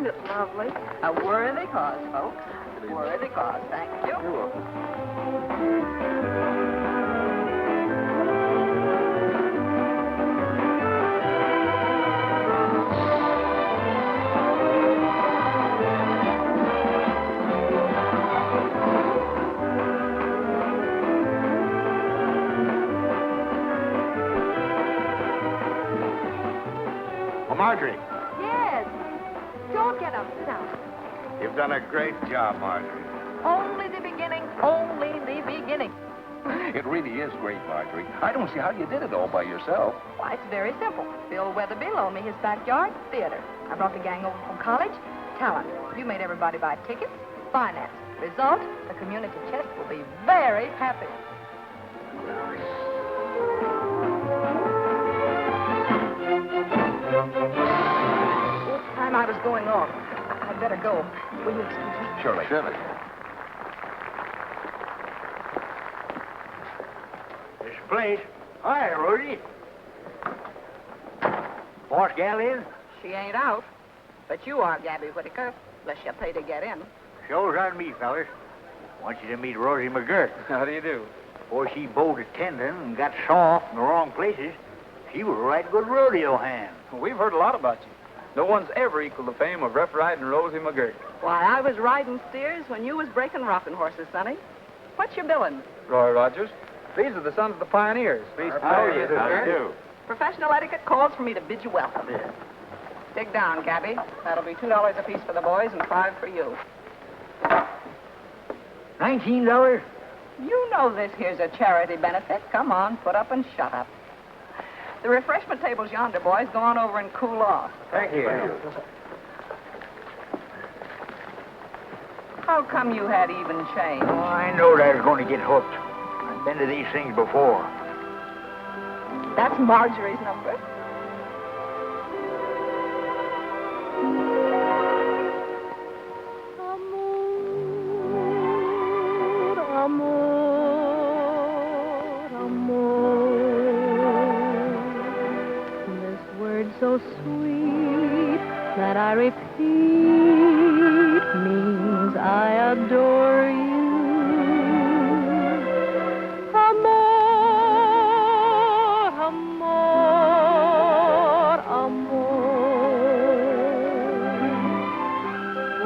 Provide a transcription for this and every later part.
Isn't it lovely? A worthy cause, folks. Worthy cause. Thank you. You're welcome. Well, Marjorie, Yes. Don't get upset. you've done a great job, Marjorie. Only the beginning. Only the beginning. It really is great, Marjorie. I don't see how you did it all by yourself. Why, it's very simple. Bill Weatherby loaned me his backyard theater. I brought the gang over from college. Talent. You made everybody buy tickets. Finance. Result, the community chest will be very happy. It's time I was going off. I'd better go. Will you excuse me? Surely. This place. Hi, Rhodey. Boss gal in? She ain't out. But you are, Gabby Whitaker, unless you pay to get in. Shows on me, fellas. Want you to meet Rosie McGirt. How do you do? Before she bowed attendant and got soft in the wrong places, she was a right good rodeo hand. We've heard a lot about you. No one's ever equaled the fame of Rough Riding Rosie McGirt. Why, I was riding steers when you was breaking rocking horses, Sonny. What's your billing? Roy Rogers. These are the sons of the pioneers. How do you do? Professional etiquette calls for me to bid you welcome. Dig down, Gabby. That'll be $2 apiece for the boys and $5 for you. $19? You know this here's a charity benefit. Come on, put up and shut up. The refreshment table's yonder, boys. Go on over and cool off. Thank you. How come you had even change? Oh, I knowed I was going to get hooked. I've been to these things before. That's Marjorie's number. So sweet that I repeat means I adore you. Amor, amor, amor.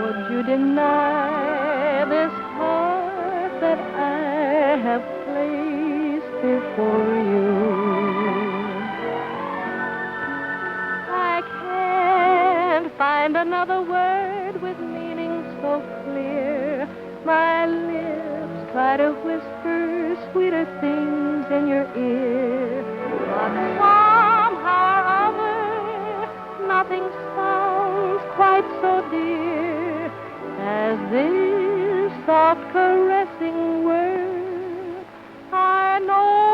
Would you deny this heart that I have placed before you? Find another word with meaning so clear. My lips try to whisper sweeter things in your ear. But somehow or other, nothing sounds quite so dear as this soft caressing word. I know.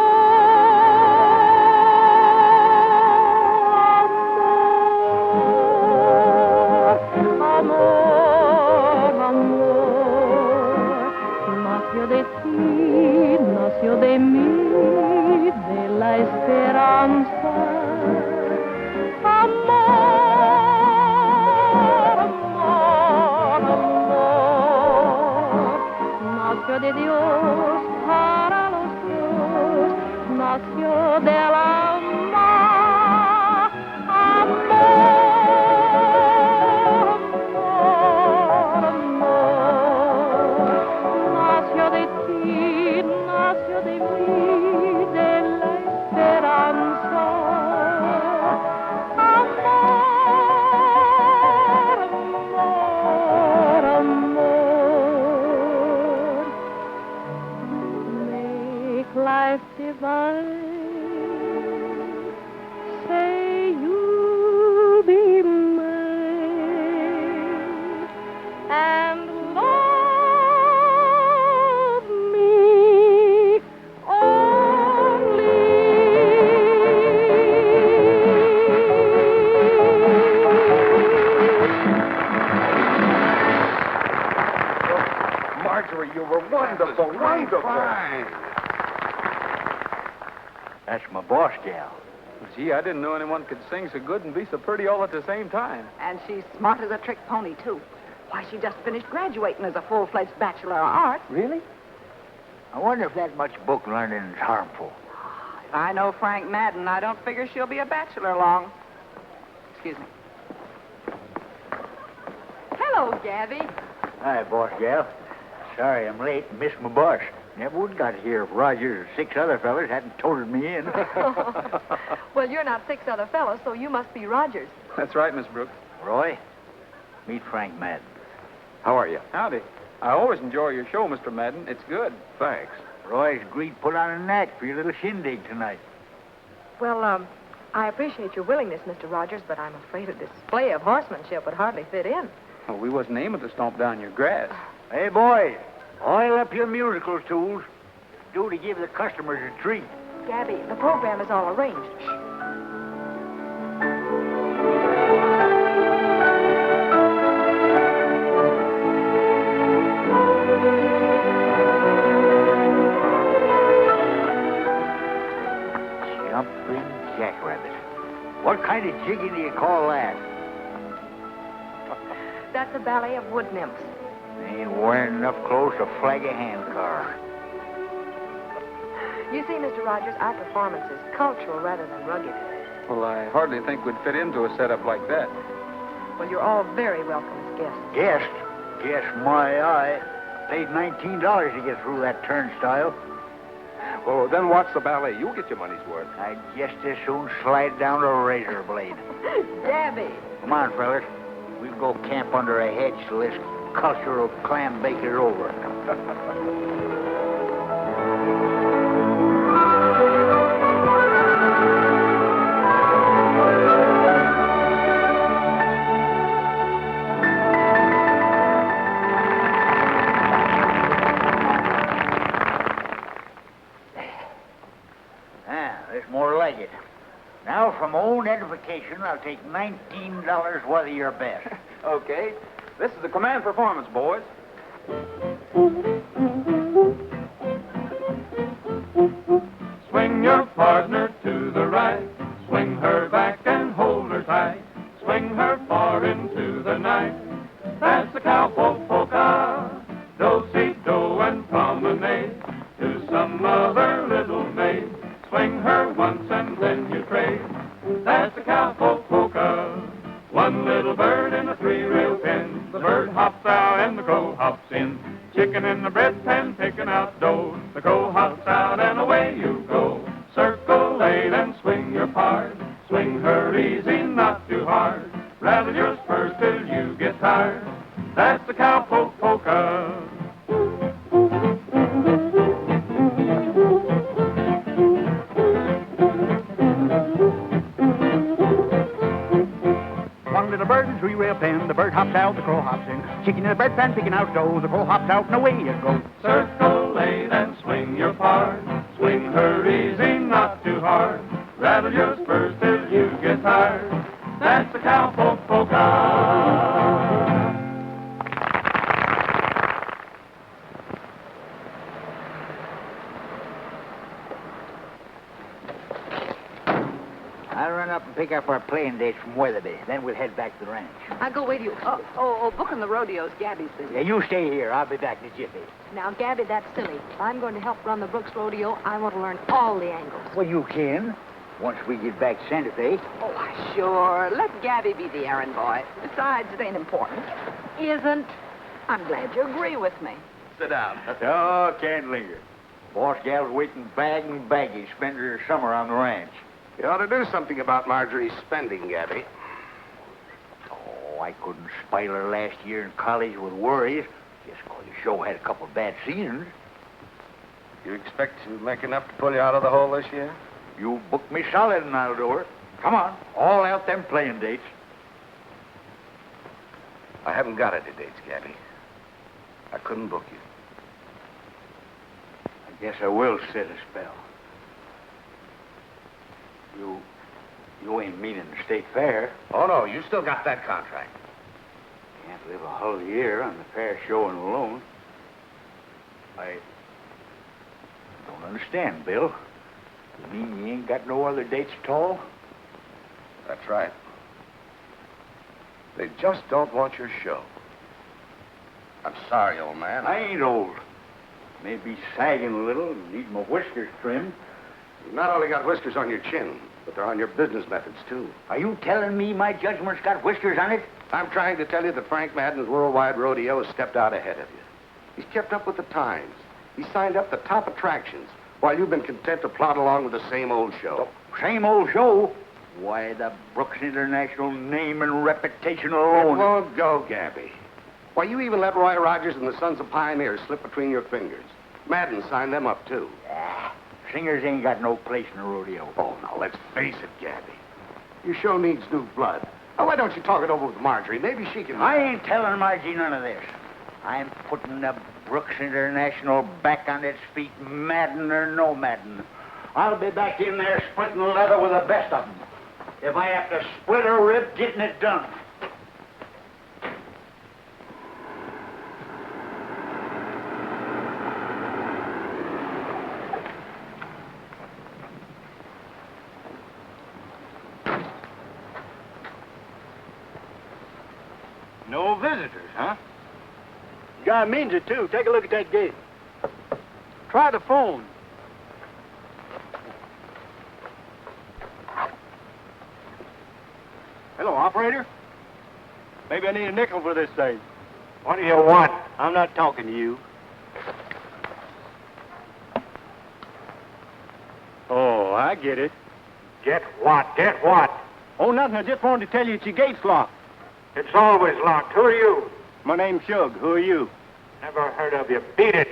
Nació de mí, de la esperanza. Amor, amor, amor. Nació de Dios para los dos. Nació del alma. Amor, amor, amor. Nació de ti, nació de mí, de la esperanza. Amor, amor, amor. Make life divine. Say you'll be mine. And love me only. Marjorie, you were wonderful, wonderful. Fine. That's my boss gal. Gee, I didn't know anyone could sing so good and be so pretty all at the same time. And she's smart as a trick pony, too. Why, she just finished graduating as a full-fledged Bachelor of Arts. Really? I wonder if that much book learning is harmful. If I know Frank Madden, I don't figure she'll be a bachelor long. Excuse me. Hello, Gabby. Hi, boss gal. Sorry I'm late and missed my bus. Never would got here if Rogers or 6 other fellas hadn't toted me in. Well, you're not 6 other fellows, so you must be Rogers. That's right, Miss Brooks. Roy, meet Frank Madden. How are you? Howdy. I always enjoy your show, Mr. Madden. It's good. Thanks. Roy's agreed to put on an act for your little shindig tonight. Well, I appreciate your willingness, Mr. Rogers, but I'm afraid a display of horsemanship would hardly fit in. Well, we wasn't aiming to stomp down your grass. Hey, boys, oil up your musical tools. Do to give the customers a treat. Gabby, the program is all arranged. Jumping jackrabbit. What kind of jigging do you call that? That's a ballet of wood nymphs. They ain't wearing enough clothes to flag a handcar. You see, Mr. Rogers, our performance is cultural rather than rugged. Well, I hardly think we'd fit into a setup like that. Well, you're all very welcome as guests. Guest? Guess my eye. Paid $19 to get through that turnstile. Well, then watch the ballet. You'll get your money's worth. I'd just as soon slide down a razor blade. Gabby! Come on, fellas. We'll go camp under a hedge till this cultural clam bake is over. There's more like it. Now, for my own edification, I'll take $19 worth of your best. Okay. This is the command performance, boys. Swing your partner to the right. Swing her back and hold her tight. Swing her far into the night. That's the cowpoke polka. Do-si-do and promenade to some other little maid. Swing her once and then you trade. That's the cowpoke polka. One little bird in a 3-rail pen. The bird hops out and the crow hops in. Chicken in the bread pan picking out dough. The crow hops out and away you go. Circle 8 and swing your part. Swing her easy, not too hard. Rattle your spurs till you get tired. That's the cowpoke polka. One little bird in a 3-rail pen, the bird hops out, the crow hops in. Chicken in the bread pan picking out dough, the crow hops out and away you go. Circle 8 and swing your part. Swing her easy, not too hard. Rattle your spurs till you get tired. That's the cowpoke polka. I'll run up and pick up our playing dates from Weatherby. Then we'll head back to the ranch. I'll go with you. Booking the rodeos. Gabby's busy. Yeah, you stay here. I'll be back in a jiffy. Now, Gabby, that's silly. If I'm going to help run the Brooks rodeo, I want to learn all the angles. Well, you can. Once we get back to Santa Fe. Oh, why, sure. Let Gabby be the errand boy. Besides, it ain't important. Isn't? I'm glad you agree with me. Sit down. Oh, can't linger. Boss gal's waiting bag and baggage, spend her summer on the ranch. You ought to do something about Marjorie's spending, Gabby. Oh, I couldn't spoil her last year in college with worries. Just because the show had a couple of bad seasons. You expect to make enough to pull you out of the hole this year? You book me solid and I'll do her. Come on, all out them playing dates. I haven't got any dates, Gabby. I couldn't book you. I guess I will sit a spell. You ain't meaning the state fair. Oh, no, you still got that contract. Can't live a whole year on the fair showing alone. I don't understand, Bill. You mean you ain't got no other dates at all? That's right. They just don't want your show. I'm sorry, old man. I ain't old. Maybe sagging a little and need my whiskers trimmed. You've not only got whiskers on your chin, but they're on your business methods, too. Are you telling me my judgment's got whiskers on it? I'm trying to tell you that Frank Madden's worldwide rodeo has stepped out ahead of you. He's kept up with the times. He's signed up the top attractions, while you've been content to plod along with the same old show. Same old show? Why, the Brooks International name and reputation It alone. won't go, Gabby. Why, you even let Roy Rogers and the Sons of Pioneers slip between your fingers. Madden signed them up, too. Singers ain't got no place in a rodeo. Oh, now, let's face it, Gabby. Your show needs new blood. Now, why don't you talk it over with Marjorie? Maybe she can... I ain't telling Margie none of this. I'm putting the Brooks International back on its feet, Madden or no Madden. I'll be back in there splitting leather with the best of them. If I have to split a rib, getting it done. No visitors, huh? Guy means it, too. Take a look at that gate. Try the phone. Hello, operator. Maybe I need a nickel for this thing. What do you want? I'm not talking to you. Oh, I get it. Get what? Get what? Oh, nothing. I just wanted to tell you it's your gate's locked. It's always locked. Who are you? My name's Shug. Who are you? Never heard of you. Beat it.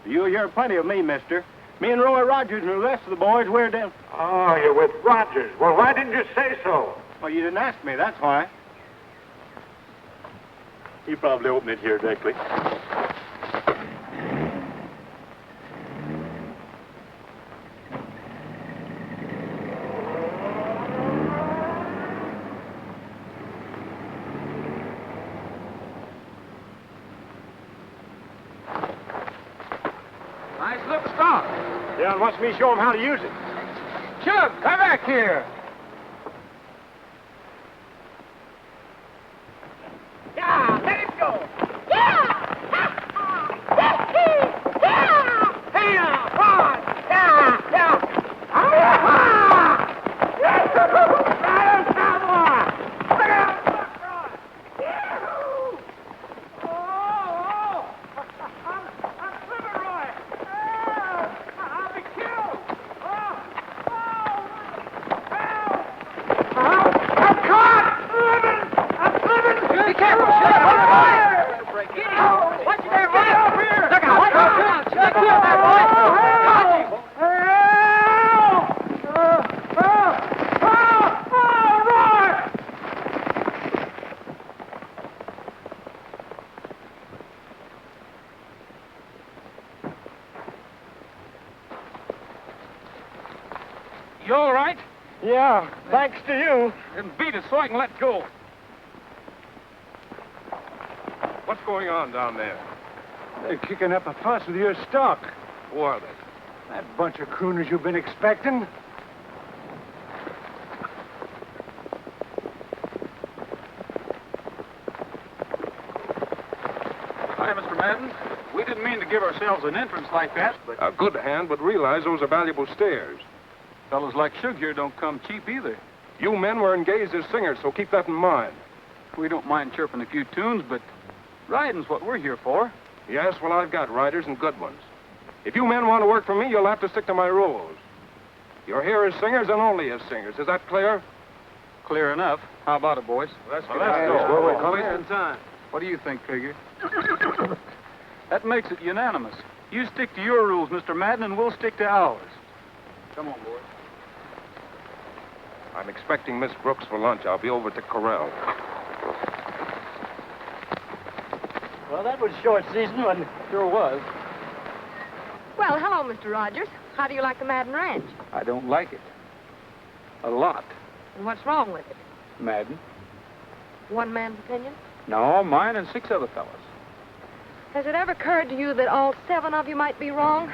You'll hear plenty of me, mister. Me and Roy Rogers and the rest of the boys, we're down. Oh, you're with Rogers. Well, why didn't you say so? Well, you didn't ask me, that's why. He probably opened it here directly. Nice little stock. Yeah, and wants me to show him how to use it. Chug, come back here. Yeah, let him go. You all right? Yeah, thanks to you. Then beat it so I can let go. What's going on down there? They're kicking up a fuss with your stock. Who are they? That bunch of crooners you've been expecting. Hi, Mr. Madden. We didn't mean to give ourselves an entrance like that, but A good hand would realize those are valuable stairs. fellas like Shug here don't come cheap either. You men were engaged as singers, so keep that in mind. We don't mind chirping a few tunes, but riding's what we're here for. Yes, well, I've got riders and good ones. If you men want to work for me, you'll have to stick to my rules. You're here as singers and only as singers. Is that clear? Clear enough. How about it, boys? Let's go. go. Time. What do you think, Figure? That makes it unanimous. You stick to your rules, Mr. Madden, and we'll stick to ours. Come on, boys. I'm expecting Miss Brooks for lunch. I'll be over at the corral. Well, that was short season, wasn't it? Sure was. Well, hello, Mr. Rogers. How do you like the Madden Ranch? I don't like it. A lot. And what's wrong with it? Madden? One man's opinion? No, mine and 6 other fellas. Has it ever occurred to you that all 7 of you might be wrong?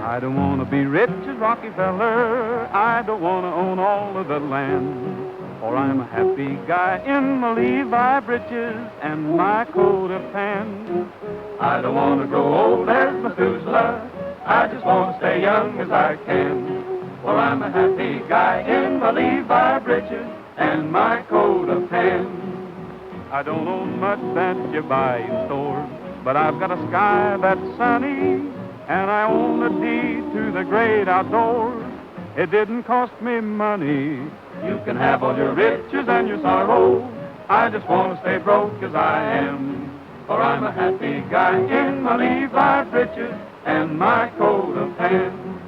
I don't want to be rich as Rockefeller. I don't want to own all of the land. For I'm a happy guy in my Levi breeches and my coat of tan. I don't want to grow old as Methuselah. I just want to stay young as I can. For I'm a happy guy in my Levi breeches and my coat of tan. I don't own much that you buy in stores, but I've got a sky that's sunny, and I own a deed to the great outdoors. It didn't cost me money. You can have all your riches and your sorrow. I just want to stay broke as I am. For I'm a happy guy in my Levi breeches and my coat of tan.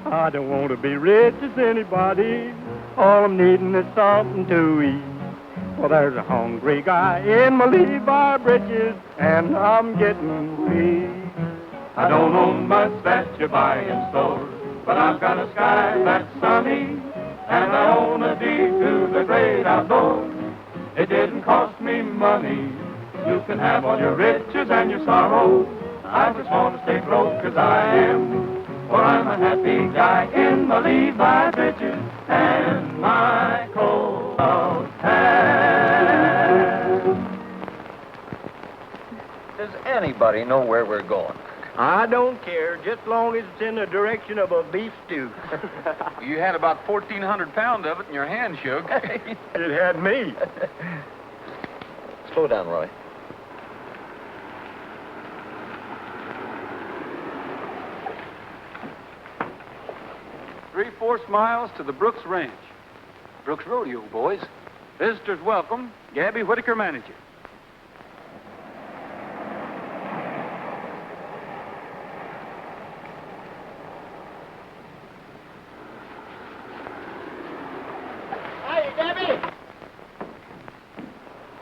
I don't want to be rich as anybody. All I'm needing is something to eat. Well, there's a hungry guy in my Levi breeches, and I'm getting weak. I don't own much that you buy in stores, but I've got a sky that's sunny, and I own a deed to the great outdoors. It didn't cost me money. You can have all your riches and your sorrow. I just want to stay broke as I am. For I'm a happy guy in my Levi breeches and my coat of tan. Does anybody know where we're going? I don't care, just as long as it's in the direction of a beef stew. You had about 1,400 pounds of it and your hand shook. It had me. Slow down, Roy. Three-fourths miles to the Brooks Ranch. Brooks Rodeo, boys. Visitors welcome. Gabby Whitaker, manager. Hi, Gabby.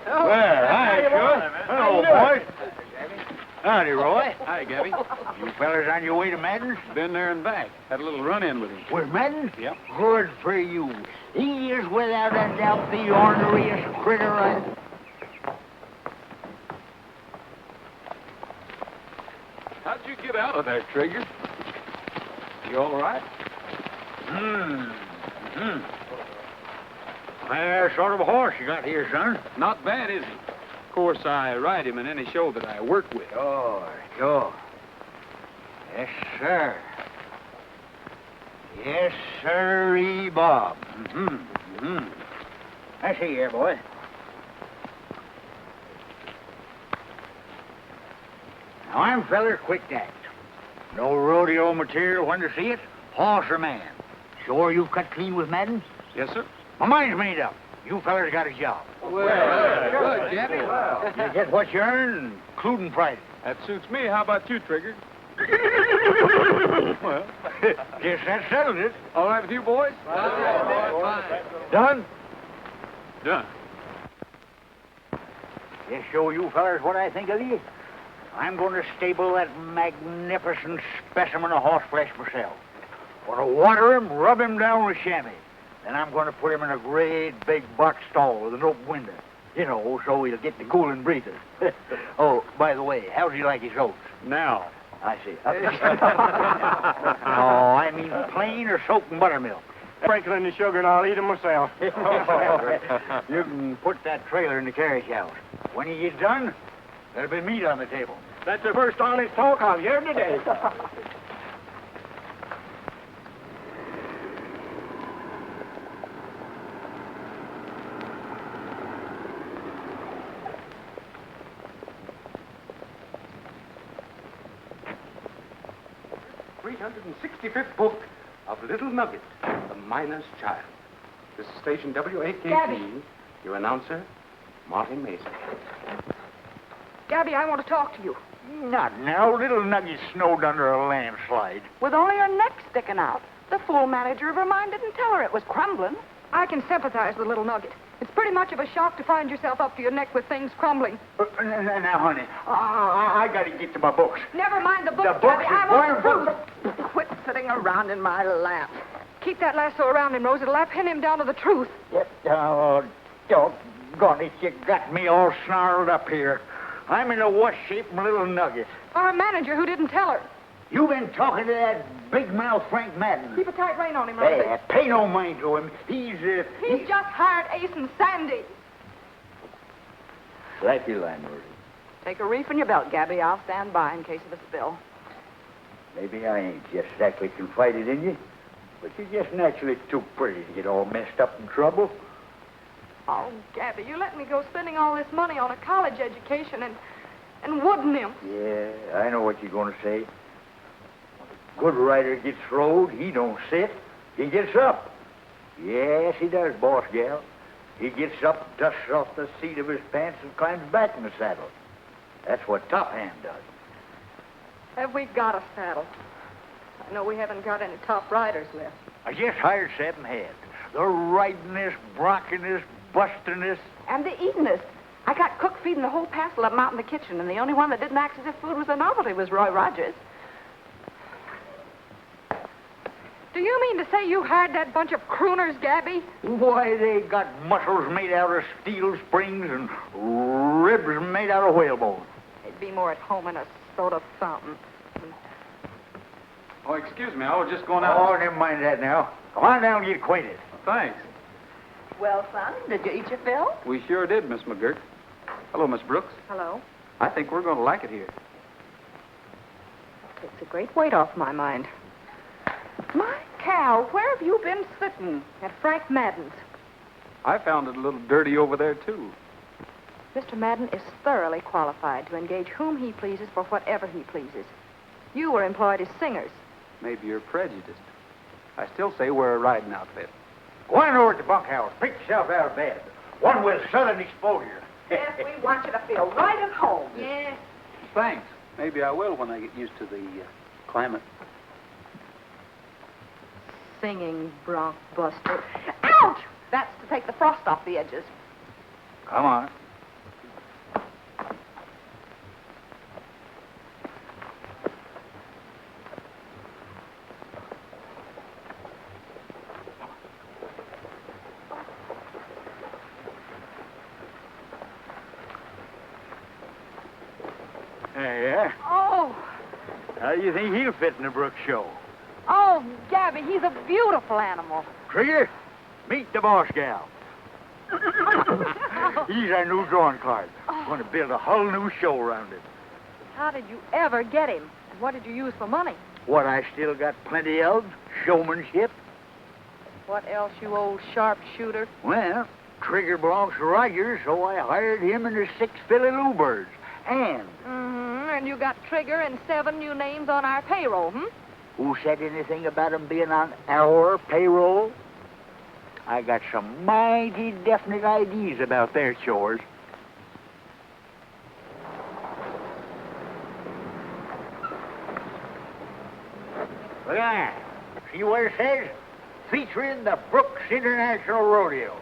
Well, hi, Joe. Hello, boys. Howdy, Roy. Hi, Gabby. You fellas on your way to Madden's? Been there and back. Had a little run-in with him. With Madden? Yep. Good for you. He is without a doubt the orneriest critter I... How'd you get out of there, Trigger? You all right? Sort of a horse you got here, son. Not bad, is he? Of course, I ride him in any show that I work with. Sure, sure. Yes, sir. Yes, sirree, Bob. I see here, boy. Now, I'm feller quick to act. No rodeo material when to see it. Horse or man. Sure you've cut clean with Madden? Yes, sir. My mind's made up. You fellers got a job. Good, Gabby. You get what you earn, including Friday. That suits me. How about you, Trigger? Well, guess that settled it. All right with you, boys? Done? Done. Just show you fellers what I think of you. I'm going to stable that magnificent specimen of horseflesh myself. Going to water him, rub him down with chamois. Then I'm going to put him in a great big box stall with an open window. You know, so he'll get the cooling breathing. Oh, by the way, how's he like his oats? Now. I see. Oh, I mean plain or soaked in buttermilk. Sprinkle in the sugar and I'll eat them myself. You can put that trailer in the carriage house. When you get done, there'll be meat on the table. That's the first honest talk I've heard today. th book of Little Nugget, the Miner's Child. This is station WAKP. Gabby. Your announcer, Martin Mason. Gabby, I want to talk to you. Not now. Little Nugget snowed under a landslide. With only her neck sticking out. The fool manager of her mine didn't tell her it was crumbling. I can sympathize with Little Nugget. It's pretty much of a shock to find yourself up to your neck with things crumbling. Now, honey, I got to get to my books. Never mind the books, The books Gabby. I is want the going truth. Quit sitting around in my lap. Keep that lasso around him, Rose. It'll pin him down to the truth. Yep. Oh, doggone it. You got me all snarled up here. I'm in a wuss shape from Little Nugget. Our manager who didn't tell her. You been talking to that big mouth Frank Madden? Keep a tight rein on him, Rosie. Hey, pay no mind to him. He's just hired Ace and Sandy. Like your landlord. Take a reef in your belt, Gabby. I'll stand by in case of a spill. Maybe I ain't just exactly confided in you, but you're just naturally too pretty to get all messed up in trouble. Oh, Gabby, you let me go spending all this money on a college education and wooden him. Yeah, I know what you're going to say. Good rider gets rode, he don't sit, he gets up. Yes, he does, boss gal. He gets up, dusts off the seat of his pants, and climbs back in the saddle. That's what Top Hand does. Have we got a saddle? I know we haven't got any top riders left. I just hired 7 heads. They're ridingest, brockingest, bustingest. And the eatingest. I got cook feeding the whole passel of them out in the kitchen, and the only one that didn't act as if food was a novelty was Roy Rogers. Do you mean to say you hired that bunch of crooners, Gabby? Why, they got muscles made out of steel springs and ribs made out of whalebone. They'd be more at home in a soda fountain. Oh, excuse me. I was just going out. Oh, never mind that now. Come on down and get acquainted. Thanks. Well, son, did you eat your fill? We sure did, Miss McGirt. Hello, Miss Brooks. Hello. I think we're going to like it here. It's a great weight off my mind. My cow, where have you been sitting? At Frank Madden's. I found it a little dirty over there, too. Mr. Madden is thoroughly qualified to engage whom he pleases for whatever he pleases. You were employed as singers. Maybe you're prejudiced. I still say we're a riding outfit. Go on over to the bunkhouse. Pick yourself out of bed. One with southern exposure. Yes, we want you to feel right at home. Yes. Thanks. Maybe I will when I get used to the climate. Singing bronc buster. Ouch! That's to take the frost off the edges. Come on. Yeah. Oh, How do you think he'll fit in the Brooks show? oh, Gabby, he's a beautiful animal. Trigger, meet the boss gal. He's our new drawing card. Going to build a whole new show around him. How did you ever get him? And what did you use for money? What I still got plenty of, showmanship. What else, you old sharpshooter? Well, Trigger belongs to Rogers, so I hired him and his 6 Philly Bluebirds. And And you got Trigger and 7 new names on our payroll, who said anything about him being on our payroll? I got some mighty definite ideas about their chores. Look at that. See where it says? Featuring the Brooks International Rodeo.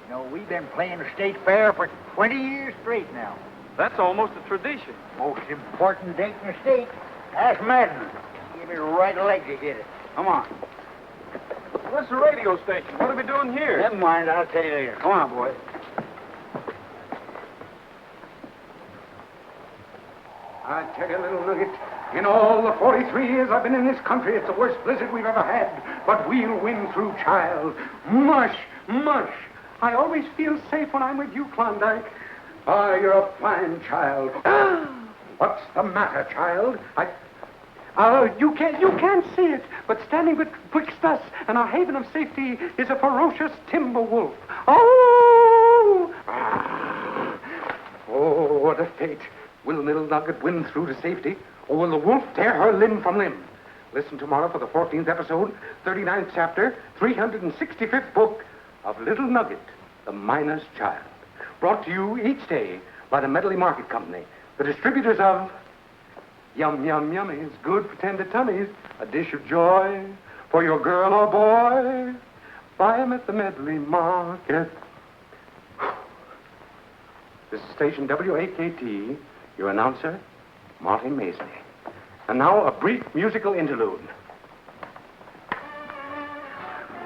You know, we've been playing the state fair for 20 years straight now. That's almost a tradition. Most important date in the state. Ask Madden. Give me the right leg to hit it. Come on. What's the radio station? What are we doing here? Never mind, I'll tell you later. Come on, boy. I tell you, little nugget, in all the 43 years I've been in this country, it's the worst blizzard we've ever had. But we'll win through, child. Mush, mush. I always feel safe when I'm with you, Klondike. Ah, you're a fine child. What's the matter, child? You can't see it, but standing betwixt us and our haven of safety is a ferocious timber wolf. Oh! Oh, what a fate. Will little Nugget win through to safety, or will the wolf tear her limb from limb? Listen tomorrow for the 14th episode, 39th chapter, 365th book of Little Nugget, the Miner's Child. Brought to you each day by the Medley Market Company, the distributors of Yum, Yum, Yummies, good for tender tummies, a dish of joy for your girl or boy. Buy 'em at the Medley Market. This is station WAKT, your announcer, Marty Mason. And now a brief musical interlude.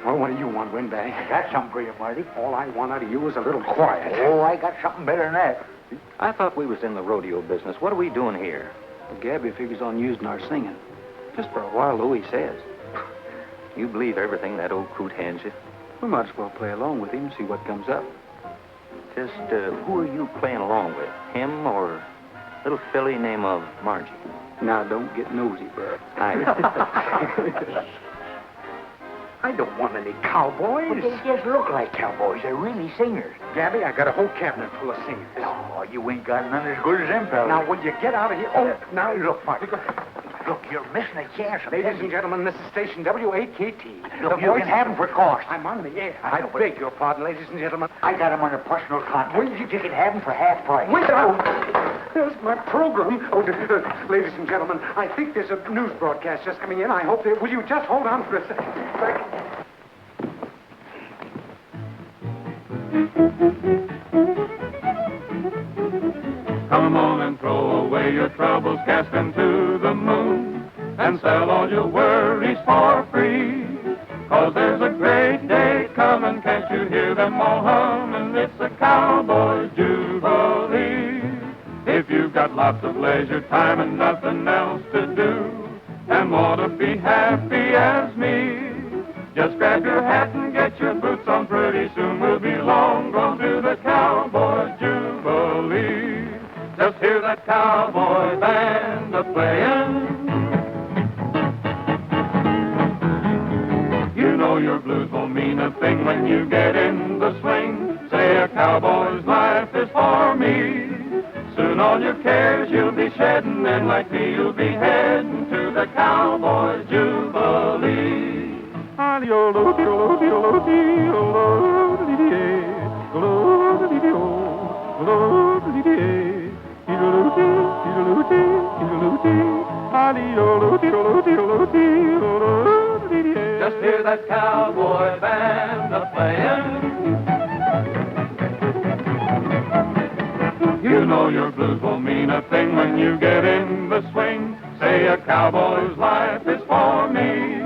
Well, what do you want, Windbag? I got something for you, Marty. All I want out of you is a little quiet. Oh, I got something better than that. I thought we was in the rodeo business. What are we doing here? Gabby figures on using our singing. Just for a while, Louis says. You believe everything that old coot hands you. We might as well play along with him and see what comes up. Just, who are you playing along with? Him or little filly named of Margie? Now, don't get nosy, Bud. I don't want any cowboys. But they just look like cowboys. They're really singers. Gabby, I got a whole cabinet full of singers. Oh, you ain't got none as good as them fellas. Now, will you get out of here? Oh, now, look, Mark. Look, you're missing a chance. Ladies and gentlemen, this is station WAKT. Look, you can have them for cost. I'm on the air. I beg your pardon, ladies and gentlemen. I got them on a personal contract. You can have them for half price. Wait out! There's my program. Oh, ladies and gentlemen, I think there's a news broadcast just coming in. I hope that... Will you just hold on for a second? Come on and throw away your troubles, cast them to the moon, and sell all your worries for free. 'Cause there's a great day coming, can't you hear them all humming? It's a cowboy jubilee. If you've got lots of leisure time and nothing else to do, and want to be happy as me, just grab your hat and get your boots on. Pretty soon we'll be long gone to the cowboy jubilee. Just hear that cowboy band a-playin'. You know your blues won't mean a thing when you get in the swing. Say a cowboy's life is for me. Soon all your cares you'll be shedding, and like me you'll be heading to the cowboy jubilee. Just hear that cowboy band a-playin'. You know your blues won't mean a thing when you get in the swing. Say a cowboy's life is for me.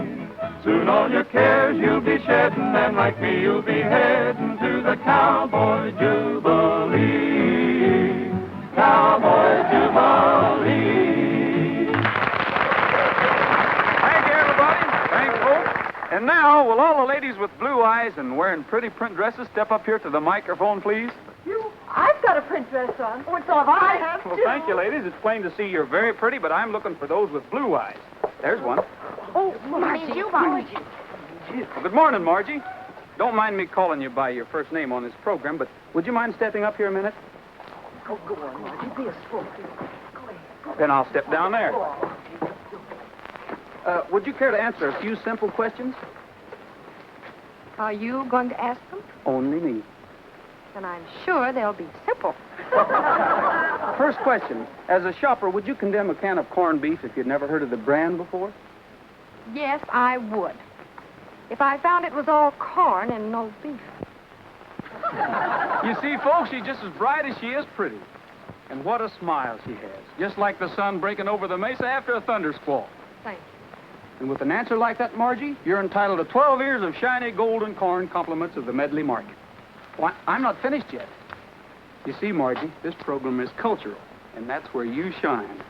Soon all your cares you'll be shedding, and like me you'll be heading to the cowboy jubilee. Cowboy jubilee. Thank you, everybody. Thanks, folks. And now, will all the ladies with blue eyes and wearing pretty print dresses step up here to the microphone, please? I've got a print dress on. Oh, it's all I have, Well, too. thank you, ladies. It's plain to see you're very pretty, but I'm looking for those with blue eyes. There's one. Oh, Margie. Well, good morning, Margie. Don't mind me calling you by your first name on this program, but would you mind stepping up here a minute? Oh, go on, Margie. Be a sport. Then I'll step down there. Would you care to answer a few simple questions? Are you going to ask them? Only me. And I'm sure they'll be simple. First question. As a shopper, would you condemn a can of corned beef if you'd never heard of the brand before? Yes, I would. If I found it was all corn and no beef. You see, folks, she's just as bright as she is pretty. And what a smile she has. Just like the sun breaking over the mesa after a thunder squall. Thank you. And with an answer like that, Margie, you're entitled to 12 ears of shiny golden corn compliments of the Medley Market. Well, I'm not finished yet. You see, Margie, this program is cultural, and that's where you shine.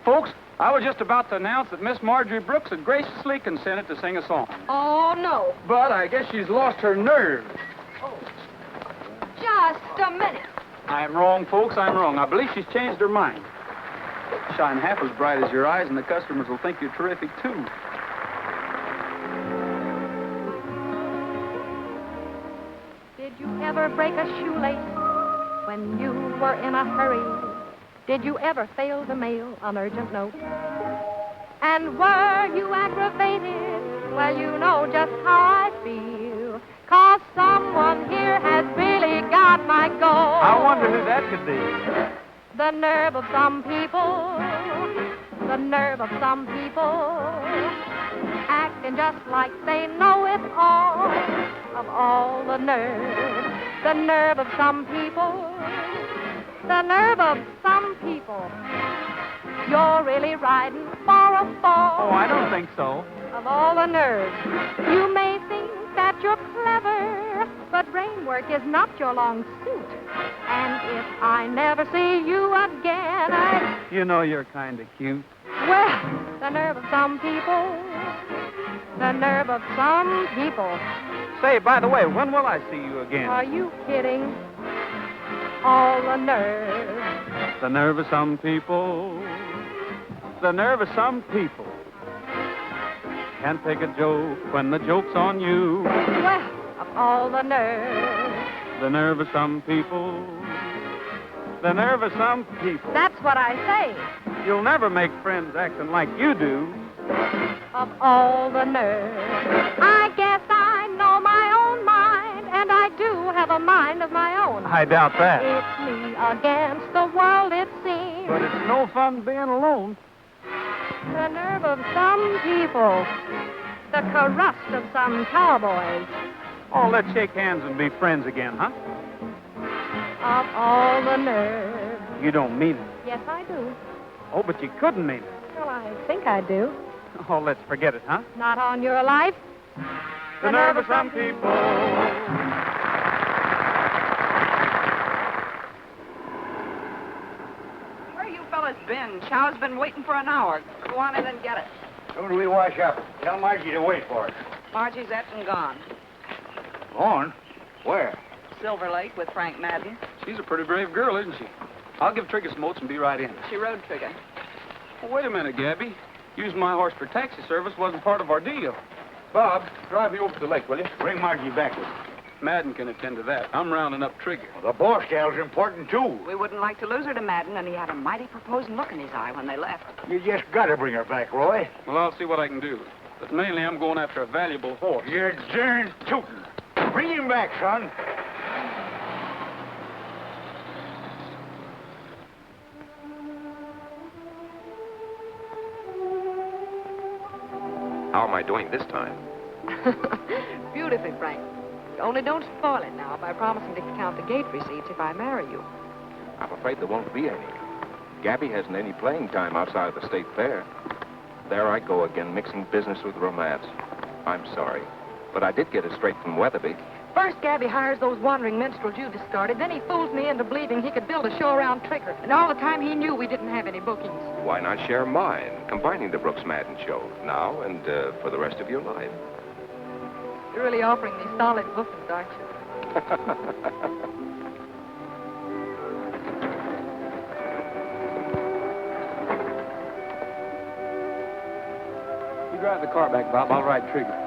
Folks, I was just about to announce that Miss Marjorie Brooks had graciously consented to sing a song. Oh, no. But I guess she's lost her nerve. Just a minute. I'm wrong, folks, I'm wrong. I believe she's changed her mind. Shine half as bright as your eyes, and the customers will think you're terrific, too. Did you ever break a shoelace when you were in a hurry? Did you ever fail to mail an urgent note? And were you aggravated? Well, you know just how I feel. 'Cause someone here has really got my goat. I wonder who that could be. The nerve of some people, the nerve of some people, acting just like they know it all. Of all the nerve of some people, the nerve of some people. You're really riding for a fall. Oh, I don't think so. Of all the nerves, you may think that you're clever, but brain work is not your long suit. And if I never see you again, You know you're kind of cute. Well, the nerve of some people. The nerve of some people. Say, by the way, when will I see you again? Are you kidding? All the nerve. The nerve of some people. The nerve of some people. Can't take a joke when the joke's on you. Well, of all the nerve. The nerve of some people. The nerve of some people. That's what I say. You'll never make friends acting like you do. Of all the nerve. I guess I know my own mind, and I do have a mind of my own. I doubt that. It's me against the world, it seems. But it's no fun being alone. The nerve of some people. The crust of some cowboys. Oh, let's shake hands and be friends again, huh? Of all the nerve. You don't mean it. Yes, I do. Oh, but you couldn't mean it. Well, I think I do. Oh, let's forget it, huh? Not on your life. The nerve of some people. Where you fellas been? Chow's been waiting for an hour. Go on in and get it. Soon as we wash up, tell Margie to wait for us. Margie's up and gone. Gone? Where? Silver Lake with Frank Madden. She's a pretty brave girl, isn't she? I'll give Trigger some oats and be right in. She rode Trigger. Well, wait a minute, Gabby. Using my horse for taxi service wasn't part of our deal. Bob, drive me over to the lake, will you? Bring Margie back with you. Madden can attend to that. I'm rounding up Trigger. Well, the boss gal's important, too. We wouldn't like to lose her to Madden, and he had a mighty proposing look in his eye when they left. You just gotta bring her back, Roy. Well, I'll see what I can do. But mainly I'm going after a valuable horse. You're darn tootin'. Bring him back, son. How am I doing this time? Beautifully, Frank. Only don't spoil it now by promising to count the gate receipts if I marry you. I'm afraid there won't be any. Gabby hasn't any playing time outside of the state fair. There I go again, mixing business with romance. I'm sorry, but I did get it straight from Weatherby. First, Gabby hires those wandering minstrels you discarded. Then he fools me into believing he could build a show around Trigger. And all the time he knew we didn't have any bookings. Why not share mine, combining the Brooks Madden show now and for the rest of your life? You're really offering me solid bookings, aren't you? You drive the car back, Bob. I'll ride Trigger.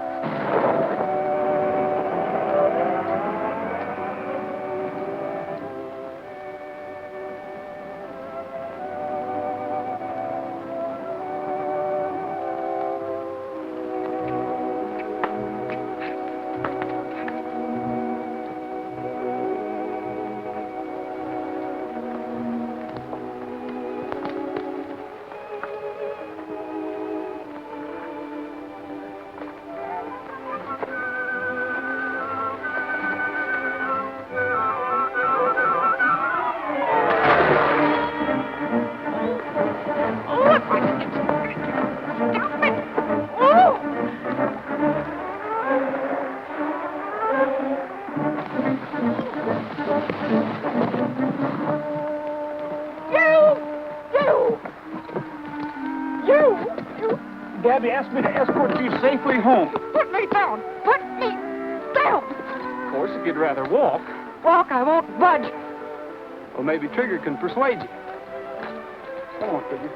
Gabby asked me to escort you safely home. Put me down. Put me down. Of course, if you'd rather walk. Walk, I won't budge. Well, maybe Trigger can persuade you. Come on, Trigger.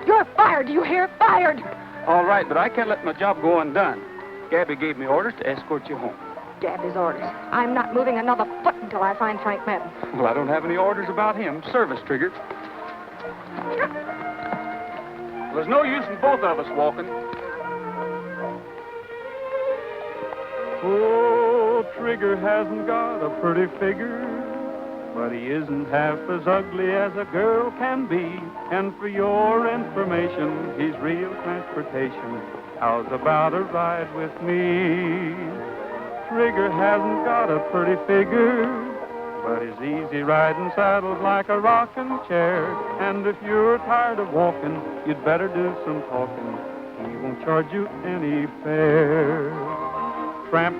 You're fired, you hear? Fired. All right, but I can't let my job go undone. Gabby gave me orders to escort you home. Gabby's orders. I'm not moving another foot until I find Frank Madden. Well, I don't have any orders about him. Service, Trigger. Well, there's no use in both of us walking. Oh, Trigger hasn't got a pretty figure, but he isn't half as ugly as a girl can be. And for your information, he's real transportation. How's about a ride with me? Trigger hasn't got a pretty figure, but he's easy riding, saddled like a rocking chair. And if you're tired of walking, you'd better do some talking. He won't charge you any fare. Tramp,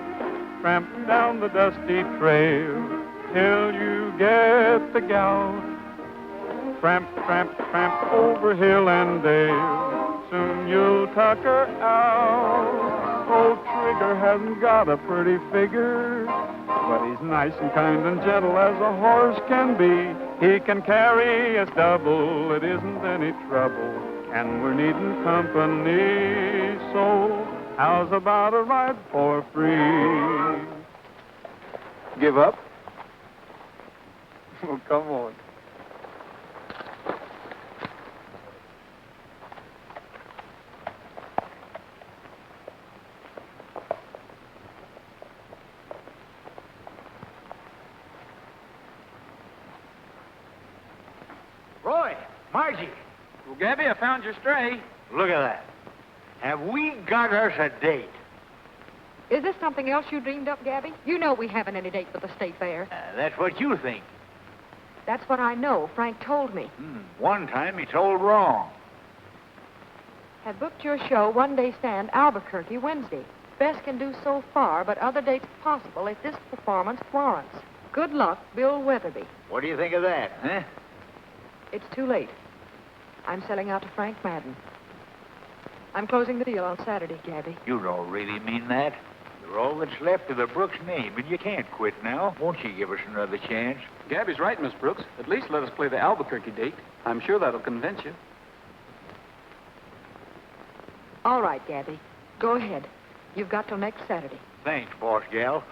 tramp down the dusty trail till you get the gal Tramp, tramp, tramp over hill and dale. Soon you'll tucker out. Old Trigger hasn't got a pretty figure, but he's nice and kind and gentle as a horse can be. He can carry us double, it isn't any trouble, and we're needing company. So how's about a ride for free? Give up? Well, come on. Roy, Margie. Well, Gabby, I found your stray. Look at that. Have we got us a date? Is this something else you dreamed up, Gabby? You know we haven't any date with the state fair. That's what you think. That's what I know. Frank told me. One time he told wrong. Had booked your show, one-day stand, Albuquerque, Wednesday. Best can do so far, but other dates possible at this performance, Florence. Good luck, Bill Weatherby. What do you think of that, huh? It's too late. I'm selling out to Frank Madden. I'm closing the deal on Saturday, Gabby. You don't really mean that. You're all that's left of the Brooks name, and you can't quit now. Won't you give us another chance? Gabby's right, Miss Brooks. At least let us play the Albuquerque date. I'm sure that'll convince you. All right, Gabby. Go ahead. You've got till next Saturday. Thanks, boss gal.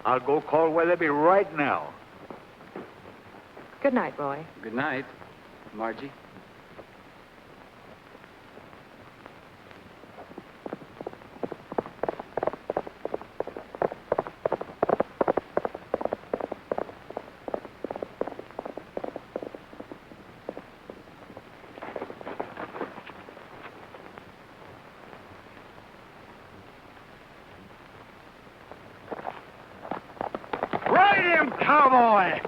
I'll go call Weatherby right now. Good night, Roy. Good night, Margie. Ride him, cowboy!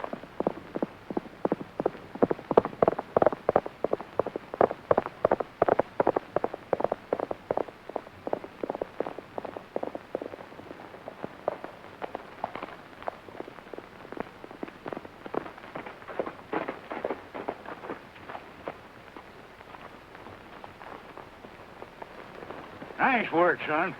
Nice work, son.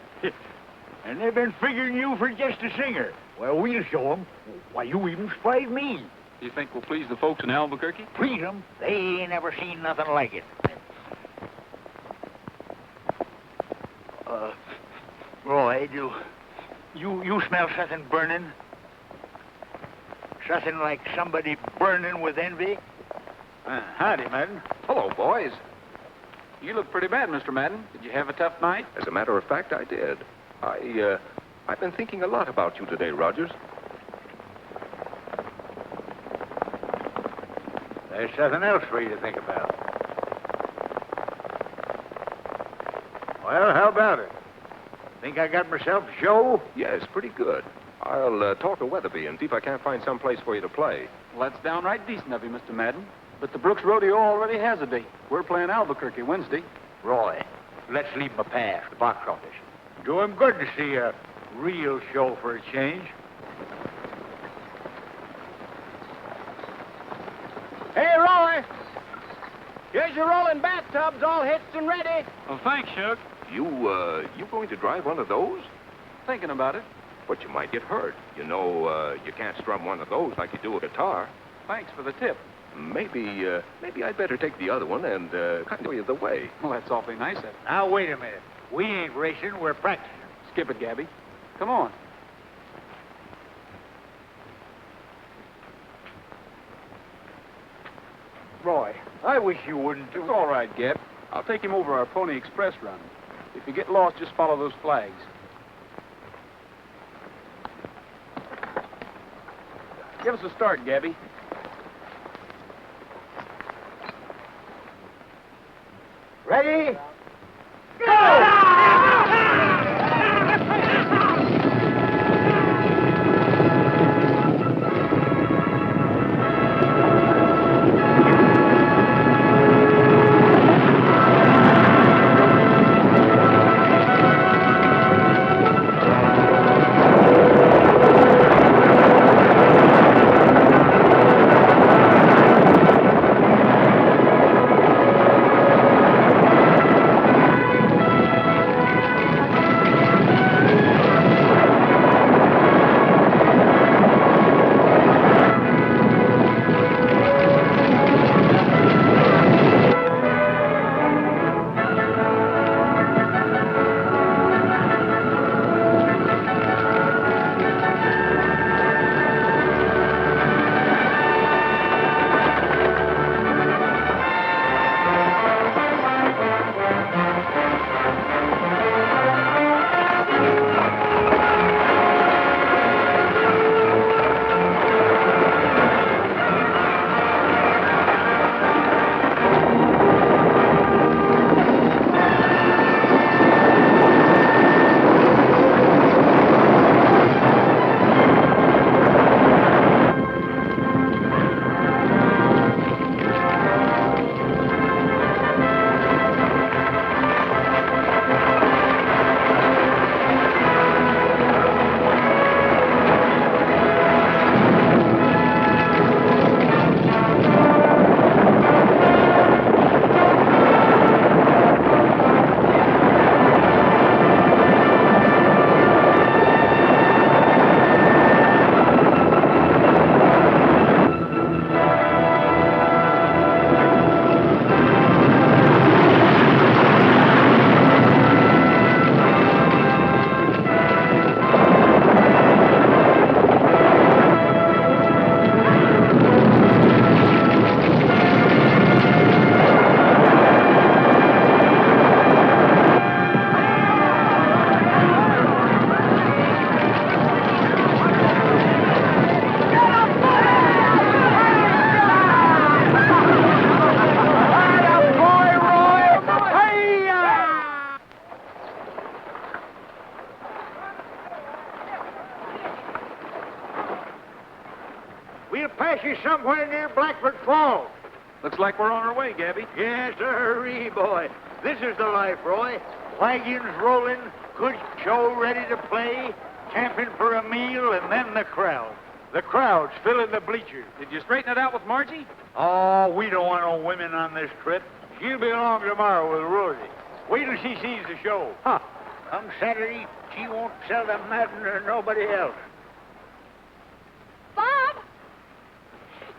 And they've been figuring you for just a singer. Well, we'll show 'em. Why, you even spied me. Do you think we'll please the folks in Albuquerque? Please 'em? They ain't ever seen nothing like it. Roy, you smell something burning? Something like somebody burning with envy? Howdy, Madden. Hello, boys. You look pretty bad, Mr. Madden. Did you have a tough night? As a matter of fact, I did. I've been thinking a lot about you today, Rogers. There's something else for you to think about. Well, how about it? Think I got myself a show? Yes, pretty good. I'll talk to Weatherby and see if I can't find some place for you to play. Well, that's downright decent of you, Mr. Madden. But the Brooks Rodeo already has a date. We're playing Albuquerque Wednesday. Roy, let's leave him a pass, the box office. Do him good to see a real show for a change. Hey, Roy! Here's your rolling bathtubs all hitched and ready. Well, thanks, Shug. You going to drive one of those? Thinking about it. But you might get hurt. You know, you can't strum one of those like you do a guitar. Thanks for the tip. Maybe I'd better take the other one and kind of show you the way. Well, that's awfully nice of you. Now, wait a minute. We ain't racing, we're practicing. Skip it, Gabby. Come on. Roy, I wish you wouldn't. It's all right, Gab. I'll take him over our Pony Express run. If you get lost, just follow those flags. Give us a start, Gabby. Ready? We'll pass you somewhere near Blackford Falls. Looks like we're on our way, Gabby. Yes, sirree, boy. This is the life, Roy. Wagons rolling, good show ready to play, camping for a meal, and then the crowd. The crowd's filling the bleachers. Did you straighten it out with Margie? Oh, we don't want no women on this trip. She'll be along tomorrow with Rosie. Wait till she sees the show. Huh. Come Saturday, she won't sell to Madden or nobody else. Bob!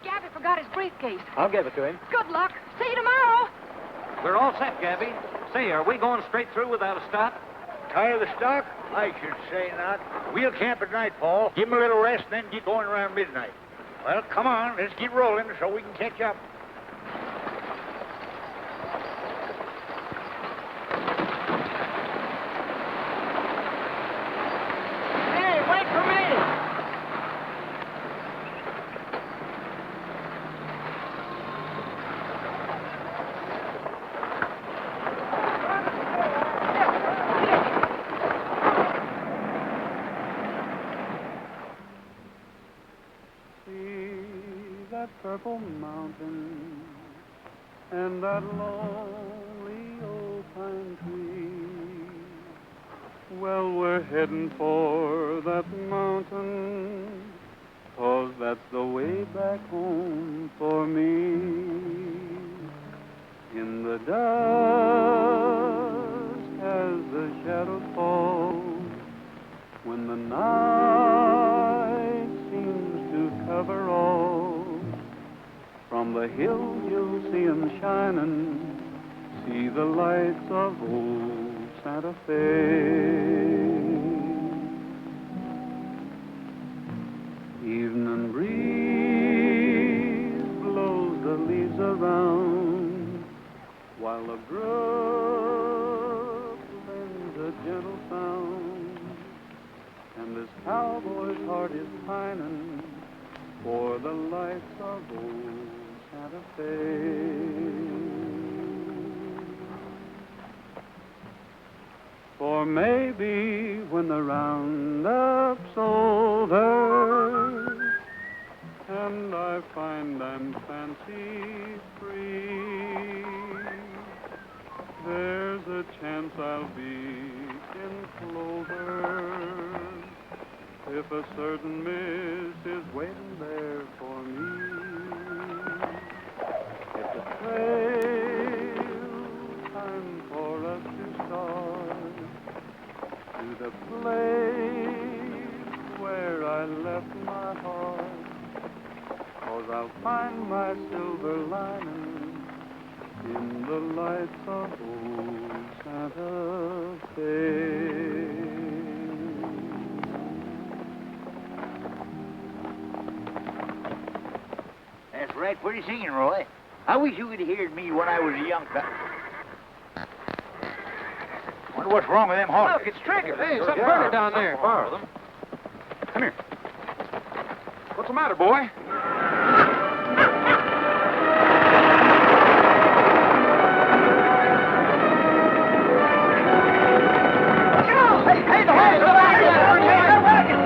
Gabby forgot his briefcase. I'll give it to him. Good luck. See you tomorrow. We're all set, Gabby. Say, are we going straight through without a stop? Tire the stock? I should say not. We'll camp at nightfall, give 'em a little rest, and then get going around midnight. Well, come on, let's get rolling so we can catch up. Hey, wait for me! That purple mountain and that lonely old pine tree. Well, we're heading for that mountain, 'cause that's the way back home for me. In the dusk as the shadows fall, when the night seems to cover all, from the hills you'll see 'em shining, see the lights of old Santa Fe. Evening breeze blows the leaves around, while the brook lends a gentle sound, and this cowboy's heart is pining for the lights of old Santa Fe. For maybe when the roundup's over and I find I'm fancy free, there's a chance I'll be in clover, if a certain miss is waiting there for me. It's a trail time for us to start to the place where I left my heart, 'cause I'll find my silver lining in the lights of old Santa Fe. That's right, pretty singing, Roy. I wish you could have heard me when I was a young fella. Wonder what's wrong with them horses. Look, it's Trigger. Hey, something burning down there. Borrow them. Come here. What's the matter, boy? Hey, the horse! The wagon! The wagon!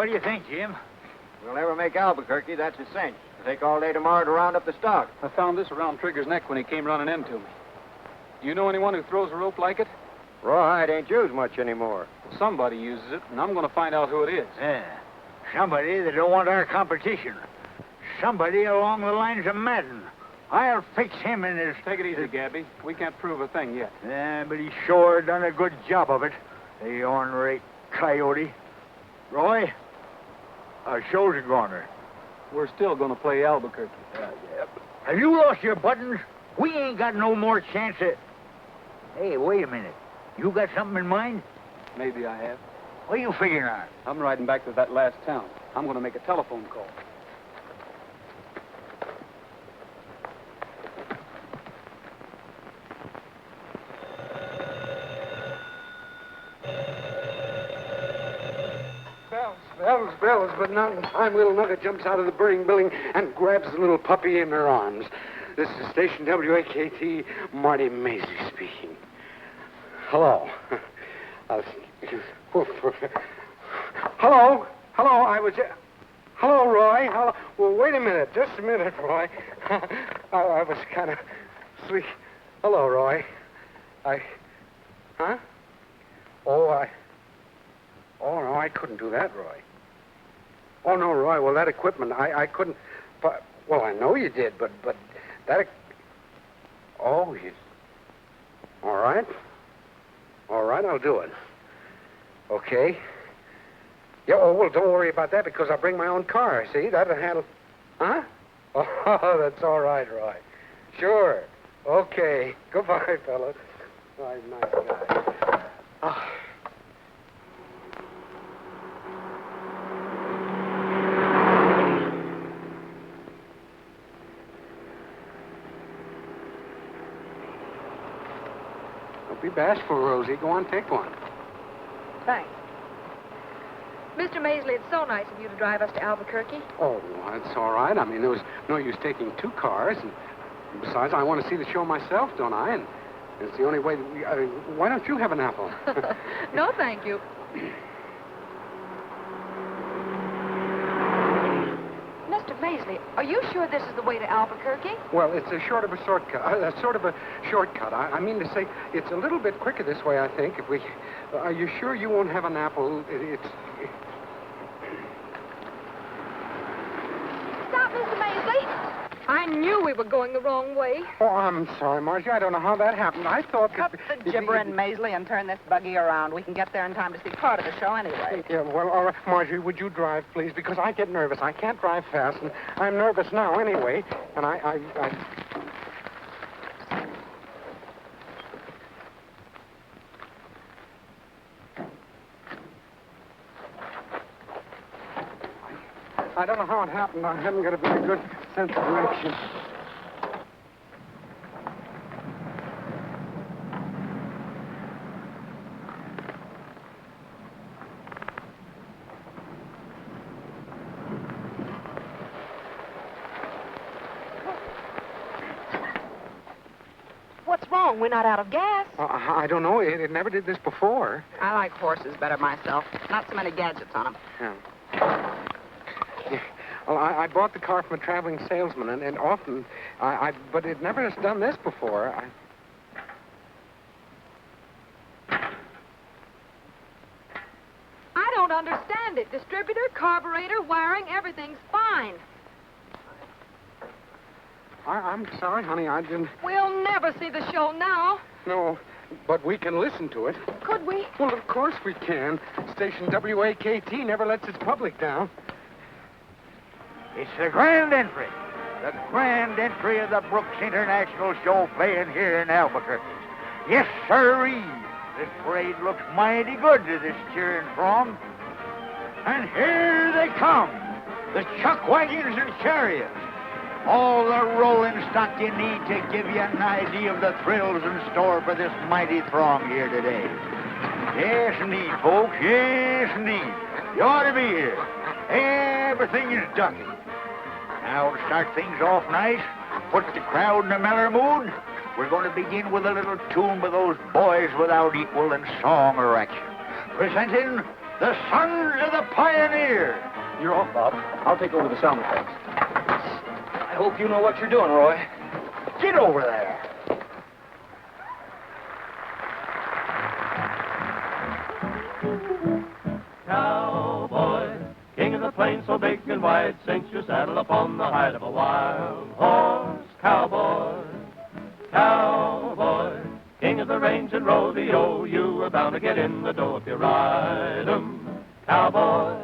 do you think, Jim? We'll never make Albuquerque, that's a cinch. It'll take all day tomorrow to round up the stock. I found this around Trigger's neck when he came running into me. You know anyone who throws a rope like it? Right, ain't used much anymore. Well, somebody uses it, and I'm going to find out who it is. Yeah. Somebody that don't want our competition. Somebody along the lines of Madden. I'll fix him in his... Take it easy, Gabby. We can't prove a thing yet. Yeah, but he sure done a good job of it. The ornery coyote. Roy, our show's a goner. We're still going to play Albuquerque. Have you lost your buttons? We ain't got no more chance at... Hey, wait a minute. You got something in mind? Maybe I have. What are you figuring on? I'm riding back to that last town. I'm going to make a telephone call. Bells, but not in time. Little Nugget jumps out of the burning building and grabs the little puppy in her arms. This is Station WAKT, Marty Maisley speaking. Hello. Hello, I was... Hello, Roy. Hello. Well, wait a minute. Just a minute, Roy. I was kind of sleep. Hello, Roy. Huh? Oh, no, I couldn't do that, Roy. Oh, no, Roy, well, that equipment, I couldn't... But, well, I know you did, but that... Oh, you... All right. All right, I'll do it. Okay. Yeah, oh, well, don't worry about that because I'll bring my own car, see? That'll handle... Huh? Oh, that's all right, Roy. Sure. Okay. Goodbye, fella. Oh, he's a nice guy. Oh. Don't be bashful, Rosie. Go on, take one. Thanks. Mr. Maisley, it's so nice of you to drive us to Albuquerque. Oh, well, that's all right. I mean, there was no use taking two cars. And besides, I want to see the show myself, don't I? And it's the only way that we... why don't you have an apple? No, thank you. Mr. Maisley, are you sure this is the way to Albuquerque? Well, it's a sort of a shortcut. I mean to say, it's a little bit quicker this way, I think. If we... are you sure you won't have an apple? Stop, Mr. Maisley. I knew we were going the wrong way. Oh, I'm sorry, Marjorie. I don't know how that happened. I thought Cut that... the gibbering, Maisley, and turn this buggy around. We can get there in time to see part of the show anyway. Yeah, well, all right. Marjorie, would you drive, please? Because I get nervous. I can't drive fast, and I'm nervous now anyway. And I don't know how it happened. I haven't got a very good sense of direction. What's wrong? We're not out of gas. I don't know. It never did this before. I like horses better myself. Not so many gadgets on them. Yeah. Well, I bought the car from a traveling salesman, and often, but it never has done this before. I don't understand it. Distributor, carburetor, wiring, everything's fine. I'm sorry, honey, I didn't... We'll never see the show now. No, but we can listen to it. Could we? Well, of course we can. Station WAKT never lets its public down. It's the grand entry. The grand entry of the Brooks International Show playing here in Albuquerque. Yes, sirree. This parade looks mighty good to this cheering throng. And here they come. The chuck wagons and chariots. All the rolling stock you need to give you an idea of the thrills in store for this mighty throng here today. Yes, indeed, folks. Yes, indeed. You ought to be here. Everything is ducky. Now, to start things off nice, put the crowd in a mellow mood, we're going to begin with a little tune by those boys without equal in song or action. Presenting The sons of the pioneer. You're off, Bob. I'll take over the sound effects. I hope you know what you're doing, Roy. Get over there. Cowboy, king of the plains so big and wide, cinch your saddle upon the hide of a wild horse. Cowboy, cowboy, king of the range and rodeo, you are bound to get in the dough if you ride 'em. Cowboy,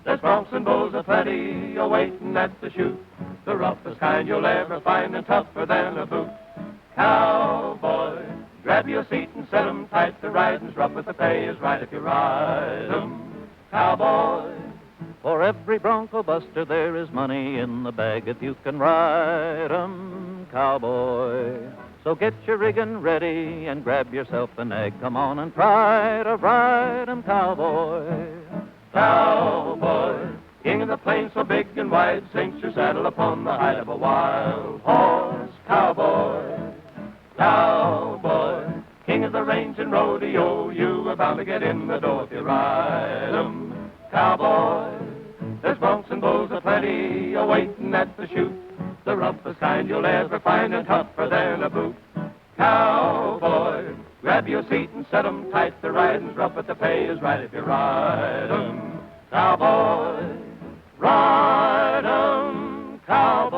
there's broncs and bulls aplenty a-waiting at the chute, the roughest kind you'll ever find and tougher than a boot. Cowboy, grab your seat and set 'em tight, the riding's rough but the pay is right if you ride 'em. Cowboy, for every bronco buster there is money in the bag if you can ride 'em, cowboy. So get your rigging ready and grab yourself a nag. Come on and try to ride 'em, cowboy. cowboy, king of the plains so big and wide, cinch your saddle upon the hide of a wild horse. Cowboy, cowboy, king of the range and rodeo, you are bound to get in the dough if you ride 'em. Cowboy, there's broncs and bulls aplenty a-waiting at the chute, the roughest kind you'll ever find and tougher than a boot. Cowboy, grab your seat and set 'em tight, the riding's rough but the pay is right if you ride 'em. Cowboy, ride 'em, cowboy.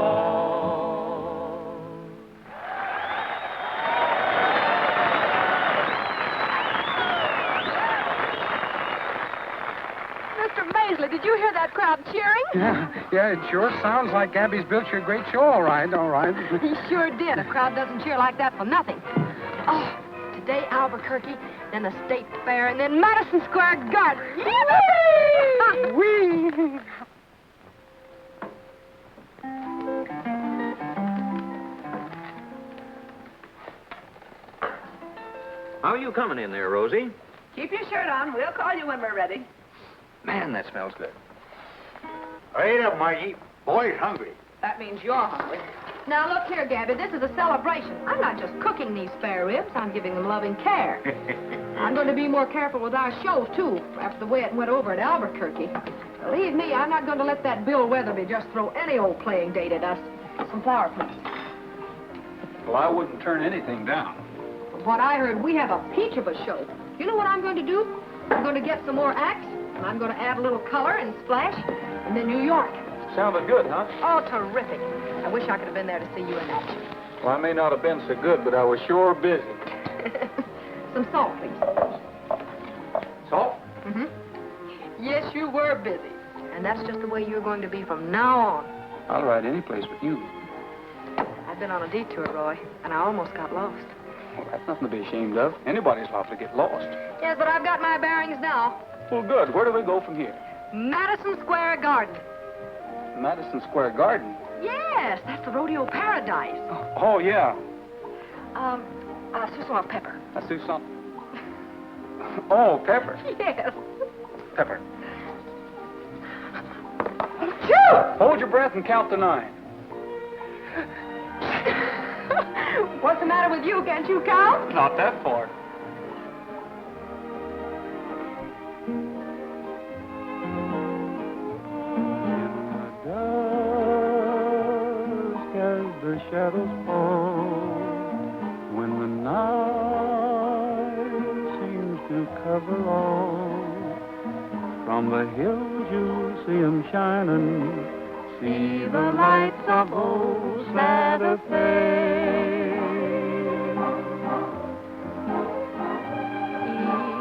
Mr. Maisley, did you hear that crowd cheering? Yeah, it sure sounds like Gabby's built you a great show, all right, all right. He sure did. A crowd doesn't cheer like that for nothing. Oh, today Albuquerque, then the State Fair, and then Madison Square Garden. Whee! How are you coming in there, Rosie? Keep your shirt on. We'll call you when we're ready. Man, that smells good. Hurry up, Margie. Boy's hungry. That means you're hungry. Now, look here, Gabby. This is a celebration. I'm not just cooking these spare ribs. I'm giving them loving care. I'm going to be more careful with our shows, too, after the way it went over at Albuquerque. Believe me, I'm not going to let that Bill Weatherby just throw any old playing date at us. Some flower, please. Well, I wouldn't turn anything down. From what I heard, we have a peach of a show. You know what I'm going to do? I'm going to get some more acts, and I'm going to add a little color and splash, and then New York. Sounded good, huh? Oh, terrific. I wish I could have been there to see you in action. Well, I may not have been so good, but I was sure busy. Some salt, please. Salt? Mm-hmm. Yes, you were busy. And that's just the way you're going to be from now on. I'll ride any place with you. I've been on a detour, Roy, and I almost got lost. Well, that's nothing to be ashamed of. Anybody's liable to get lost. Yes, but I've got my bearings now. Well, good. Where do we go from here? Madison Square Garden. Madison Square Garden? Yes, that's the rodeo paradise. Oh, yeah. Susan pepper. I see something. Oh, pepper. Yes. Pepper. Phew! Hold your breath and count to 9. What's the matter with you? Can't you count? Not that far. As the shadows fall, when the night seems to cover all, from the hills you'll see 'em shining, see the lights of old Santa Fe.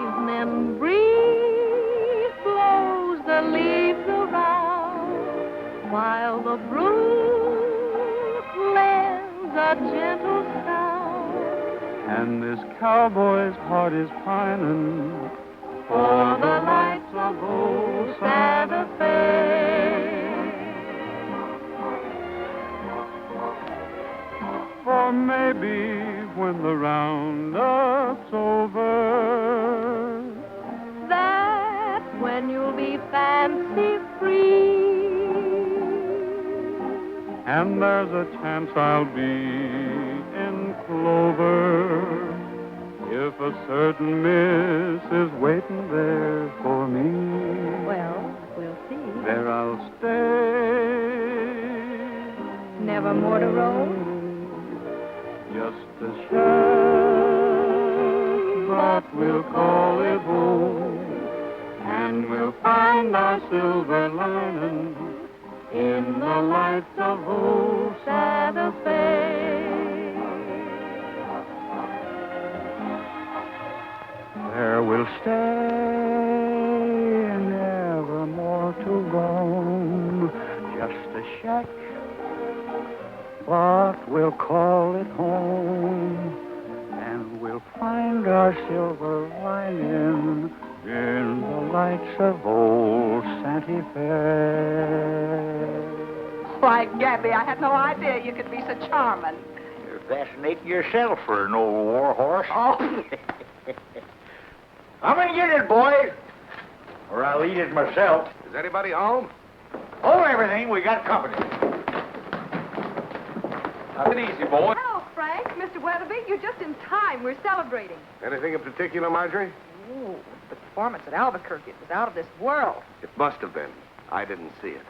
Evening breeze blows the leaves around, while the brook lends a gentle sound. And this cowboy's heart is pining For the lights of old Santa Fe. For maybe when the roundup's over, That's when you'll be fancy free. and there's a chance I'll be in clover, If a certain miss is waiting there for me, Well, we'll see. there I'll stay. Never more to roam? Just a shack, but we'll call it home. And we'll find our silver lining in the lights of old Santa Fe. There we'll stay, never more to roam. Just a shack, but we'll call it home. And we'll find our silver lining in the lights of old Santa Fe. Why, Gabby, I had no idea you could be so charming. You're fascinating yourself for an old war horse. Oh. Come and get it, boys, or I'll eat it myself. Is anybody home? Oh, everything. We got company. Have it easy, boy. Hello, Frank. Mr. Weatherby, you're just in time. We're celebrating. Anything in particular, Marjorie? Ooh, the performance at Albuquerque, it was out of this world. It must have been. I didn't see it.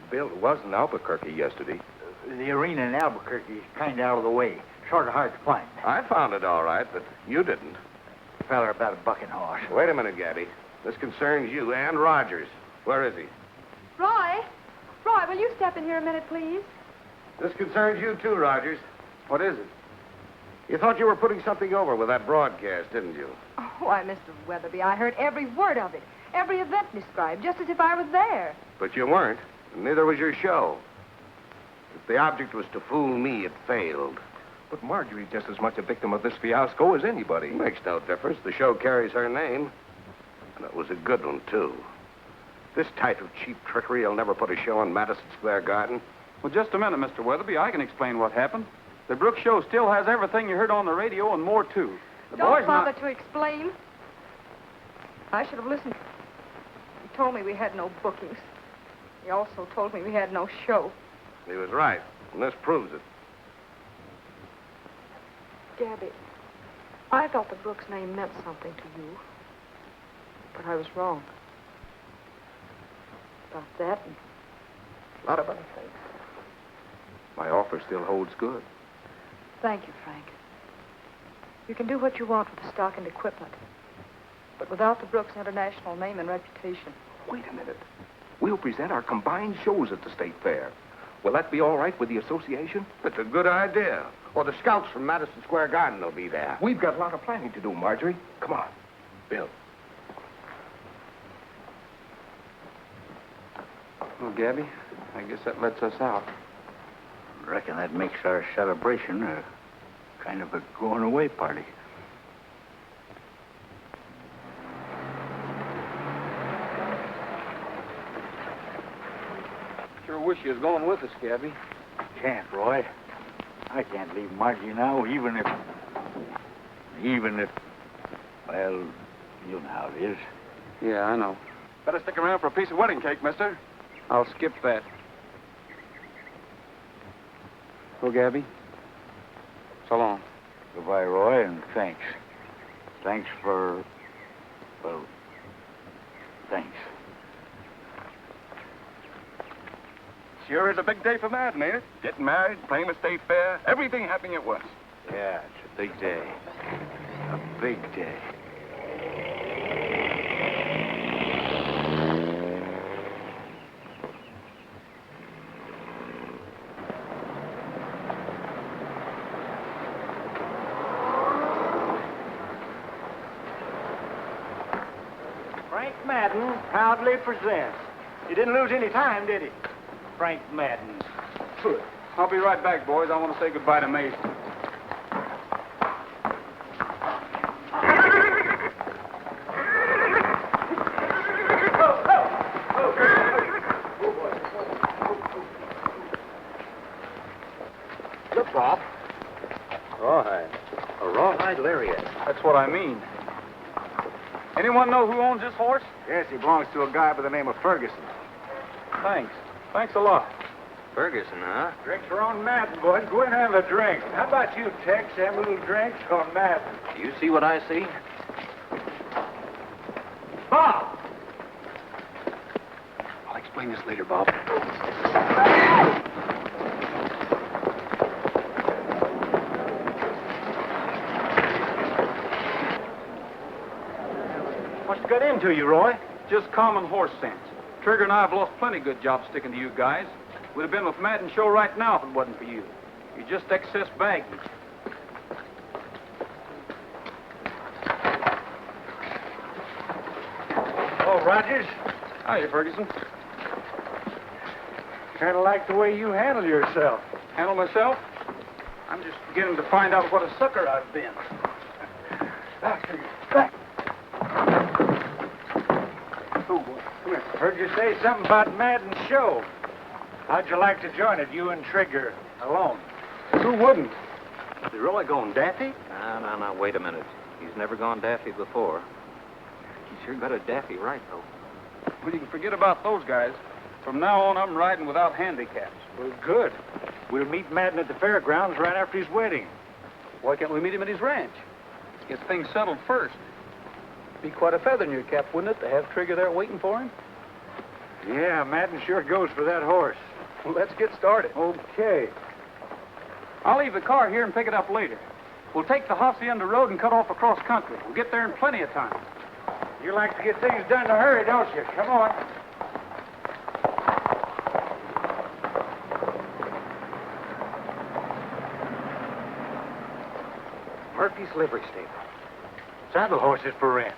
Bill, it was in Albuquerque yesterday. The arena in Albuquerque is kind of out of the way. Sort of hard to find. I found it all right, but you didn't. Feller about a bucking horse. Wait a minute, Gabby. This concerns you and Rogers. Where is he? Roy, will you step in here a minute, please? This concerns you too, Rogers. What is it? You thought you were putting something over with that broadcast, didn't you? Oh, why, Mr. Weatherby, I heard every word of it. Every event described, just as if I was there. But you weren't, and neither was your show. If the object was to fool me, it failed. But Marjorie's just as much a victim of this fiasco as anybody. Makes no difference. The show carries her name. And it was a good one, too. This type of cheap trickery will never put a show in Madison Square Garden. Well, just a minute, Mr. Weatherby. I can explain what happened. The Brooks show still has everything you heard on the radio and more, too. The Don't boys bother to explain. I should have listened. He told me we had no bookings. He also told me we had no show. He was right, and this proves it. Gabby, I thought the Brooks name meant something to you. But I was wrong. About that and a lot of other things. My offer still holds good. Thank you, Frank. You can do what you want with the stock and equipment. But without the Brooks International name and reputation. Wait a minute. We'll present our combined shows at the State Fair. Will that be all right with the association? It's a good idea. Well, the scouts from Madison Square Garden will be there. We've got a lot of planning to do, Marjorie. Come on. Bill. Well, Gabby, I guess that lets us out. Reckon that makes our celebration a kind of a going-away party. Sure wish you was going with us, Gabby. Can't, Roy. I can't leave Margie now, even if, well, you know how it is. Yeah, I know. Better stick around for a piece of wedding cake, mister. I'll skip that. Well, Gabby, so long. Goodbye, Roy, and thanks. Thanks for, well, thanks. Sure is a big day for Madden, ain't it? Getting married, playing the State Fair, everything happening at once. Yeah, it's a big day. A big day. Frank Madden proudly presents. He didn't lose any time, did he? Frank Madden. I'll be right back, boys. I want to say goodbye to Mason. Look, Bob. Rawhide. A rawhide lariat. That's what I mean. Anyone know who owns this horse? Yes, he belongs to a guy by the name of Ferguson. Thanks. Thanks a lot. Ferguson, huh? Drinks are on Madden, boys. Go in and have a drink. How about you, Tex? Have a little drinks on Madden. Do you see what I see? Bob! I'll explain this later, Bob. What's got into you, Roy? Just common horse sense. Trigger and I have lost plenty good jobs sticking to you guys. We'd have been with Madden show right now if it wasn't for you. You're just excess baggage. Oh, Rogers. Hiya, Ferguson. Kind of like the way you handle yourself. Handle myself? I'm just beginning to find out what a sucker I've been. Back. Come here. Heard you say something about Madden's show. How'd you like to join it, you and Trigger, alone? Who wouldn't? Is Roy going daffy? No, wait a minute. He's never gone daffy before. He sure got a daffy right, though. Well, you can forget about those guys. From now on, I'm riding without handicaps. Well, good. We'll meet Madden at the fairgrounds right after his wedding. Why can't we meet him at his ranch? Get things settled first. Be quite a feather in your cap, wouldn't it, to have Trigger there waiting for him? Yeah, Madden sure goes for that horse. Well, let's get started. Okay. I'll leave the car here and pick it up later. We'll take the hacienda road and cut off across country. We'll get there in plenty of time. You like to get things done in a hurry, don't you? Come on. Murphy's livery stable. Saddle horses for rent.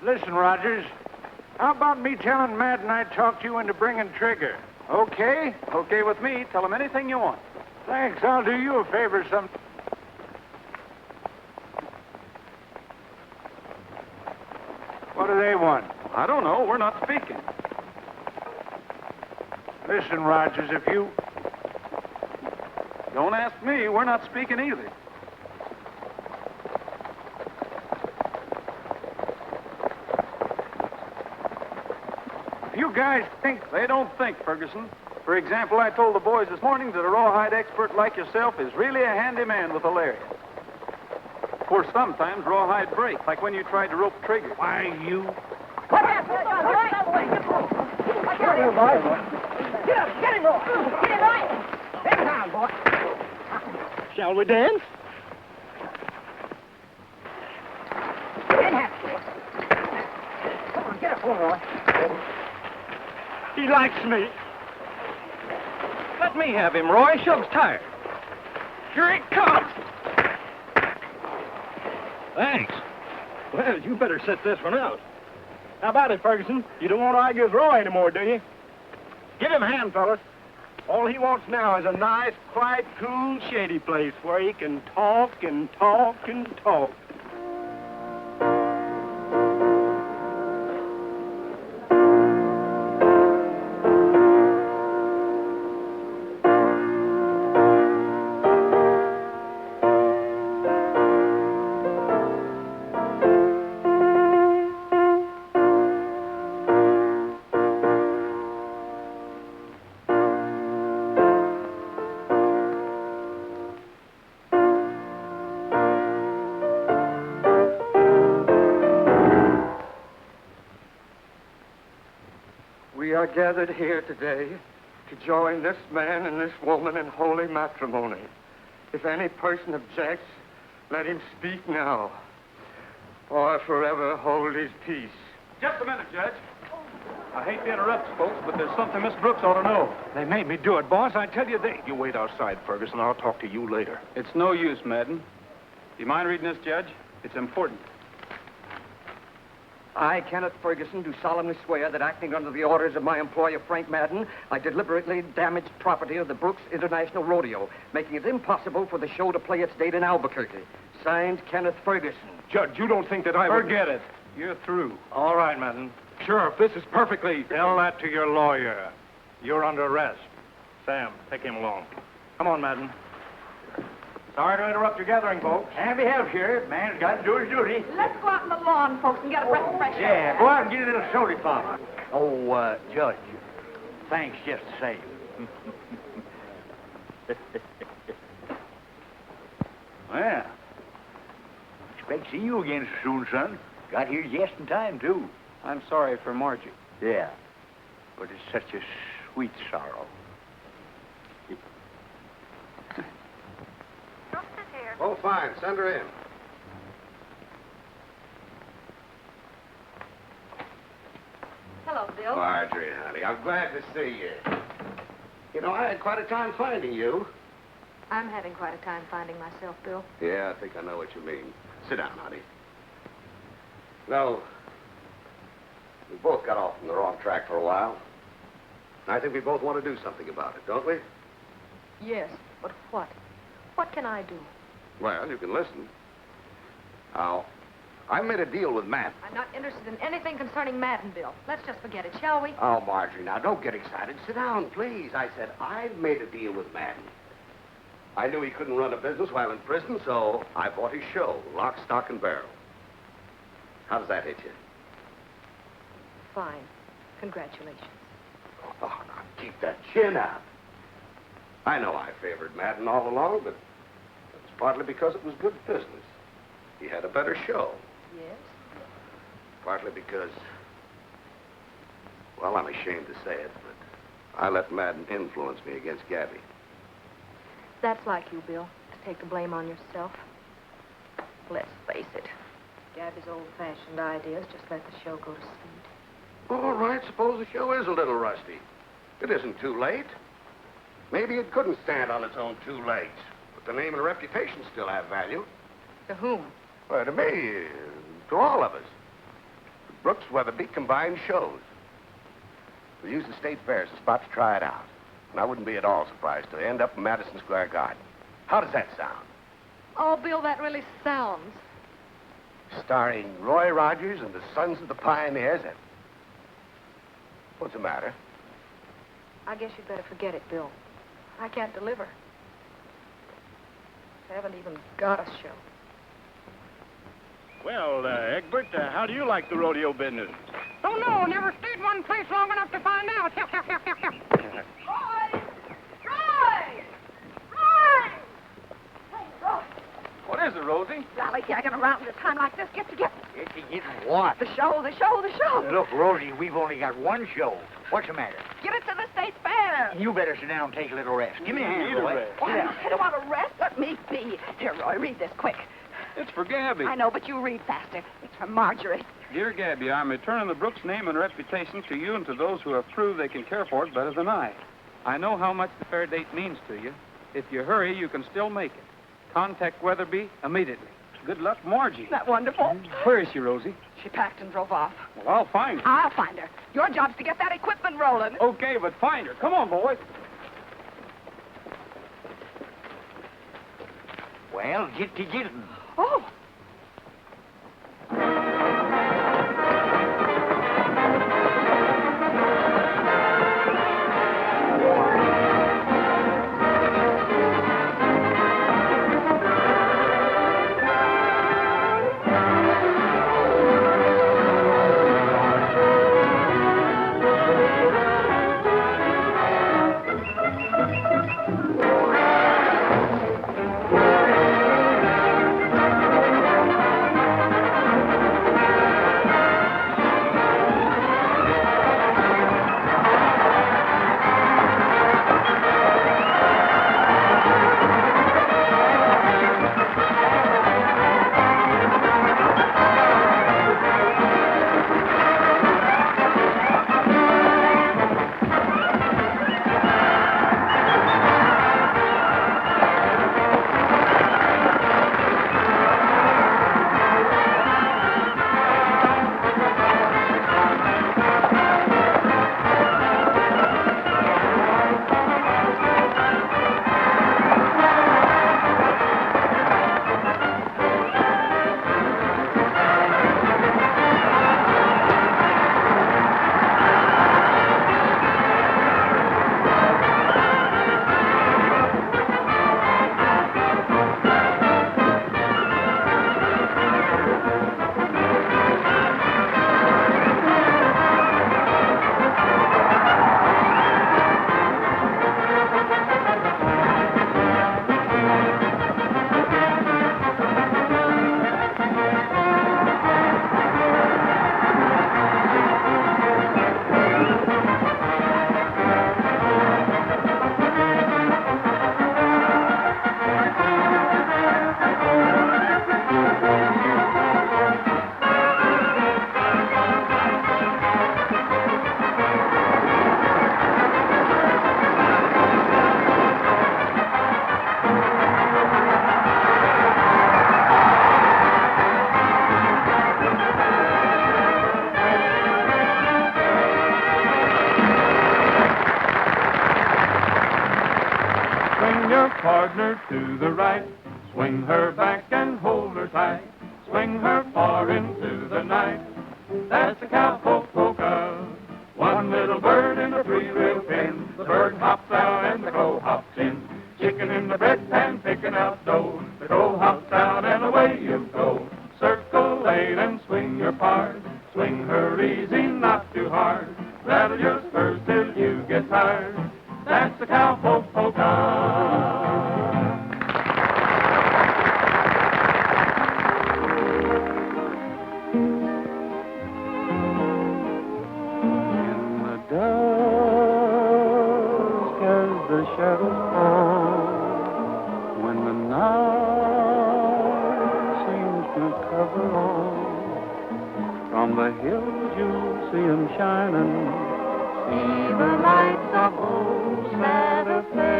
Listen, Rogers. How about me telling Madden I talked you into bringing Trigger? Okay? Okay with me. Tell him anything you want. Thanks. I'll do you a favor some... What do they want? I don't know. We're not speaking. Listen, Rogers, if you... Don't ask me. We're not speaking either. You guys think... They don't think, Ferguson. For example, I told the boys this morning that a rawhide expert like yourself is really a handy man with a lariat. Of course, sometimes rawhide breaks, like when you tried to rope Trigger. Why, you... What happened? Get him, boy. Get him, boy. Get him right. Take him down, boy. Shall we dance? Get him, boy. Come on, get up, boy. He likes me. Let me have him, Roy. Shug's tired. Here he comes. Thanks. Well, you better sit this one out. How about it, Ferguson? You don't want to argue with Roy anymore, do you? Give him a hand, fellas. All he wants now is a nice, quiet, cool, shady place where he can talk and talk and talk. We are gathered here today to join this man and this woman in holy matrimony. If any person objects, let him speak now, or forever hold his peace. Just a minute, Judge. I hate to interrupt you folks, but there's something Miss Brooks ought to know. They made me do it, boss. I tell you they... You wait outside, Ferguson. I'll talk to you later. It's no use, Madden. Do you mind reading this, Judge? It's important. I, Kenneth Ferguson, do solemnly swear that acting under the orders of my employer, Frank Madden, I deliberately damaged property of the Brooks International Rodeo, making it impossible for the show to play its date in Albuquerque. Signed, Kenneth Ferguson. Judge, you don't think that I would... Forget it. You're through. All right, Madden. Sheriff, this is perfectly... Tell that to your lawyer. You're under arrest. Sam, take him along. Come on, Madden. Sorry to interrupt your gathering, folks. Can't be helped, Sheriff. Man's got to do his duty. Let's go out on the lawn, folks, and get a breath of fresh air. Yeah, go out and get a little soda pop. Oh, Judge, thanks just the same. Well, expect to see you again soon, son. Got here just in time, too. I'm sorry for Margie. Yeah, but it's such a sweet sorrow. Oh, fine. Send her in. Hello, Bill. Marjorie, honey, I'm glad to see you. You know, I had quite a time finding you. I'm having quite a time finding myself, Bill. Yeah, I think I know what you mean. Sit down, honey. No, we both got off from the wrong track for a while. I think we both want to do something about it, don't we? Yes, but what? What can I do? Well, you can listen. Now, I made a deal with Matt. I'm not interested in anything concerning Madden, Bill. Let's just forget it, shall we? Oh, Marjorie, now, don't get excited. Sit down, please. I said I've made a deal with Madden. I knew he couldn't run a business while in prison, so I bought his show, Lock, Stock, and Barrel. How does that hit you? Fine. Congratulations. Oh, now, keep that chin up. I know I favored Madden all along, but it's partly because it was good business. He had a better show. Yes? Partly because, well, I'm ashamed to say it, but I let Madden influence me against Gabby. That's like you, Bill, to take the blame on yourself. Let's face it. Gabby's old-fashioned ideas just let the show go to seed. All right, suppose the show is a little rusty. It isn't too late. Maybe it couldn't stand on its own 2 legs, but the name and reputation still have value. To whom? Well, to me, to all of us. The Brooks Weatherby combined shows. We use the state fair as a spot to try it out. And I wouldn't be at all surprised to end up in Madison Square Garden. How does that sound? Oh, Bill, that really sounds. Starring Roy Rogers and the Sons of the Pioneers and... What's the matter? I guess you'd better forget it, Bill. I can't deliver. I haven't even got a show. Well, Egbert, how do you like the rodeo business? Don't know. Never stayed one place long enough to find out. Roy! Roy! Roy! Hey, Roy! What is it, Rosie? Lollygagging around at a time like this. Get together. Get what? The show. Look, Rosie, we've only got one show. What's the matter? Get it to the state fair. You better sit down and take a little rest. Give me a hand, Roy. Oh, I don't want to rest. Let me be. Here, Roy, read this quick. It's for Gabby. I know, but you read faster. It's from Marjorie. Dear Gabby, I'm returning the Brooks name and reputation to you and to those who have proved they can care for it better than I. I know how much the fair date means to you. If you hurry, you can still make it. Contact Weatherby immediately. Good luck, Margie. Isn't that wonderful? Where is she, Rosie? She packed and drove off. Well, I'll find her. I'll find her. Your job's to get that equipment rolling. Okay, but find her. Come on, boys. Well, get to getting. Oh. your partner to the right. Swing her back and hold her tight. Swing her far into the night. That's the cowpoke polka. One little bird in a three-wheel pin. The bird hops out and the crow hops in. Chicken in the bread pan picking out dough. The crow hops out and away you go. Circle eight and swing your part. Swing her easy, not too hard. Rattle your spurs till you get tired. That's the cowpoke polka. Shadows fall when the night seems to cover all. From the hills you'll see 'em shining. See the lights of old Santa Fe.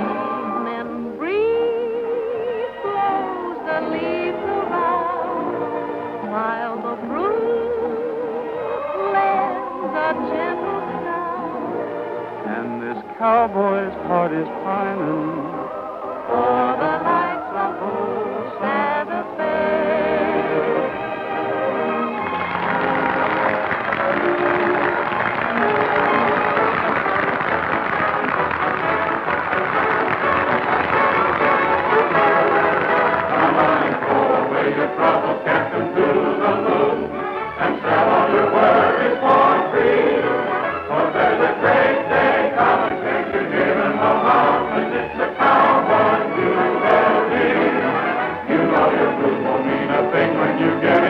Evening breeze blows the leaves around while the breeze a gentle sound. And this cowboy's heart is pining for the lights of old Santa Fe. Come on, go away your troubles, Captain, to the moon, and sell all your worries for free. For there's a great day coming, can't you hear in the mountains? It's a cowboy jubilee. You know your blues won't mean a thing when you get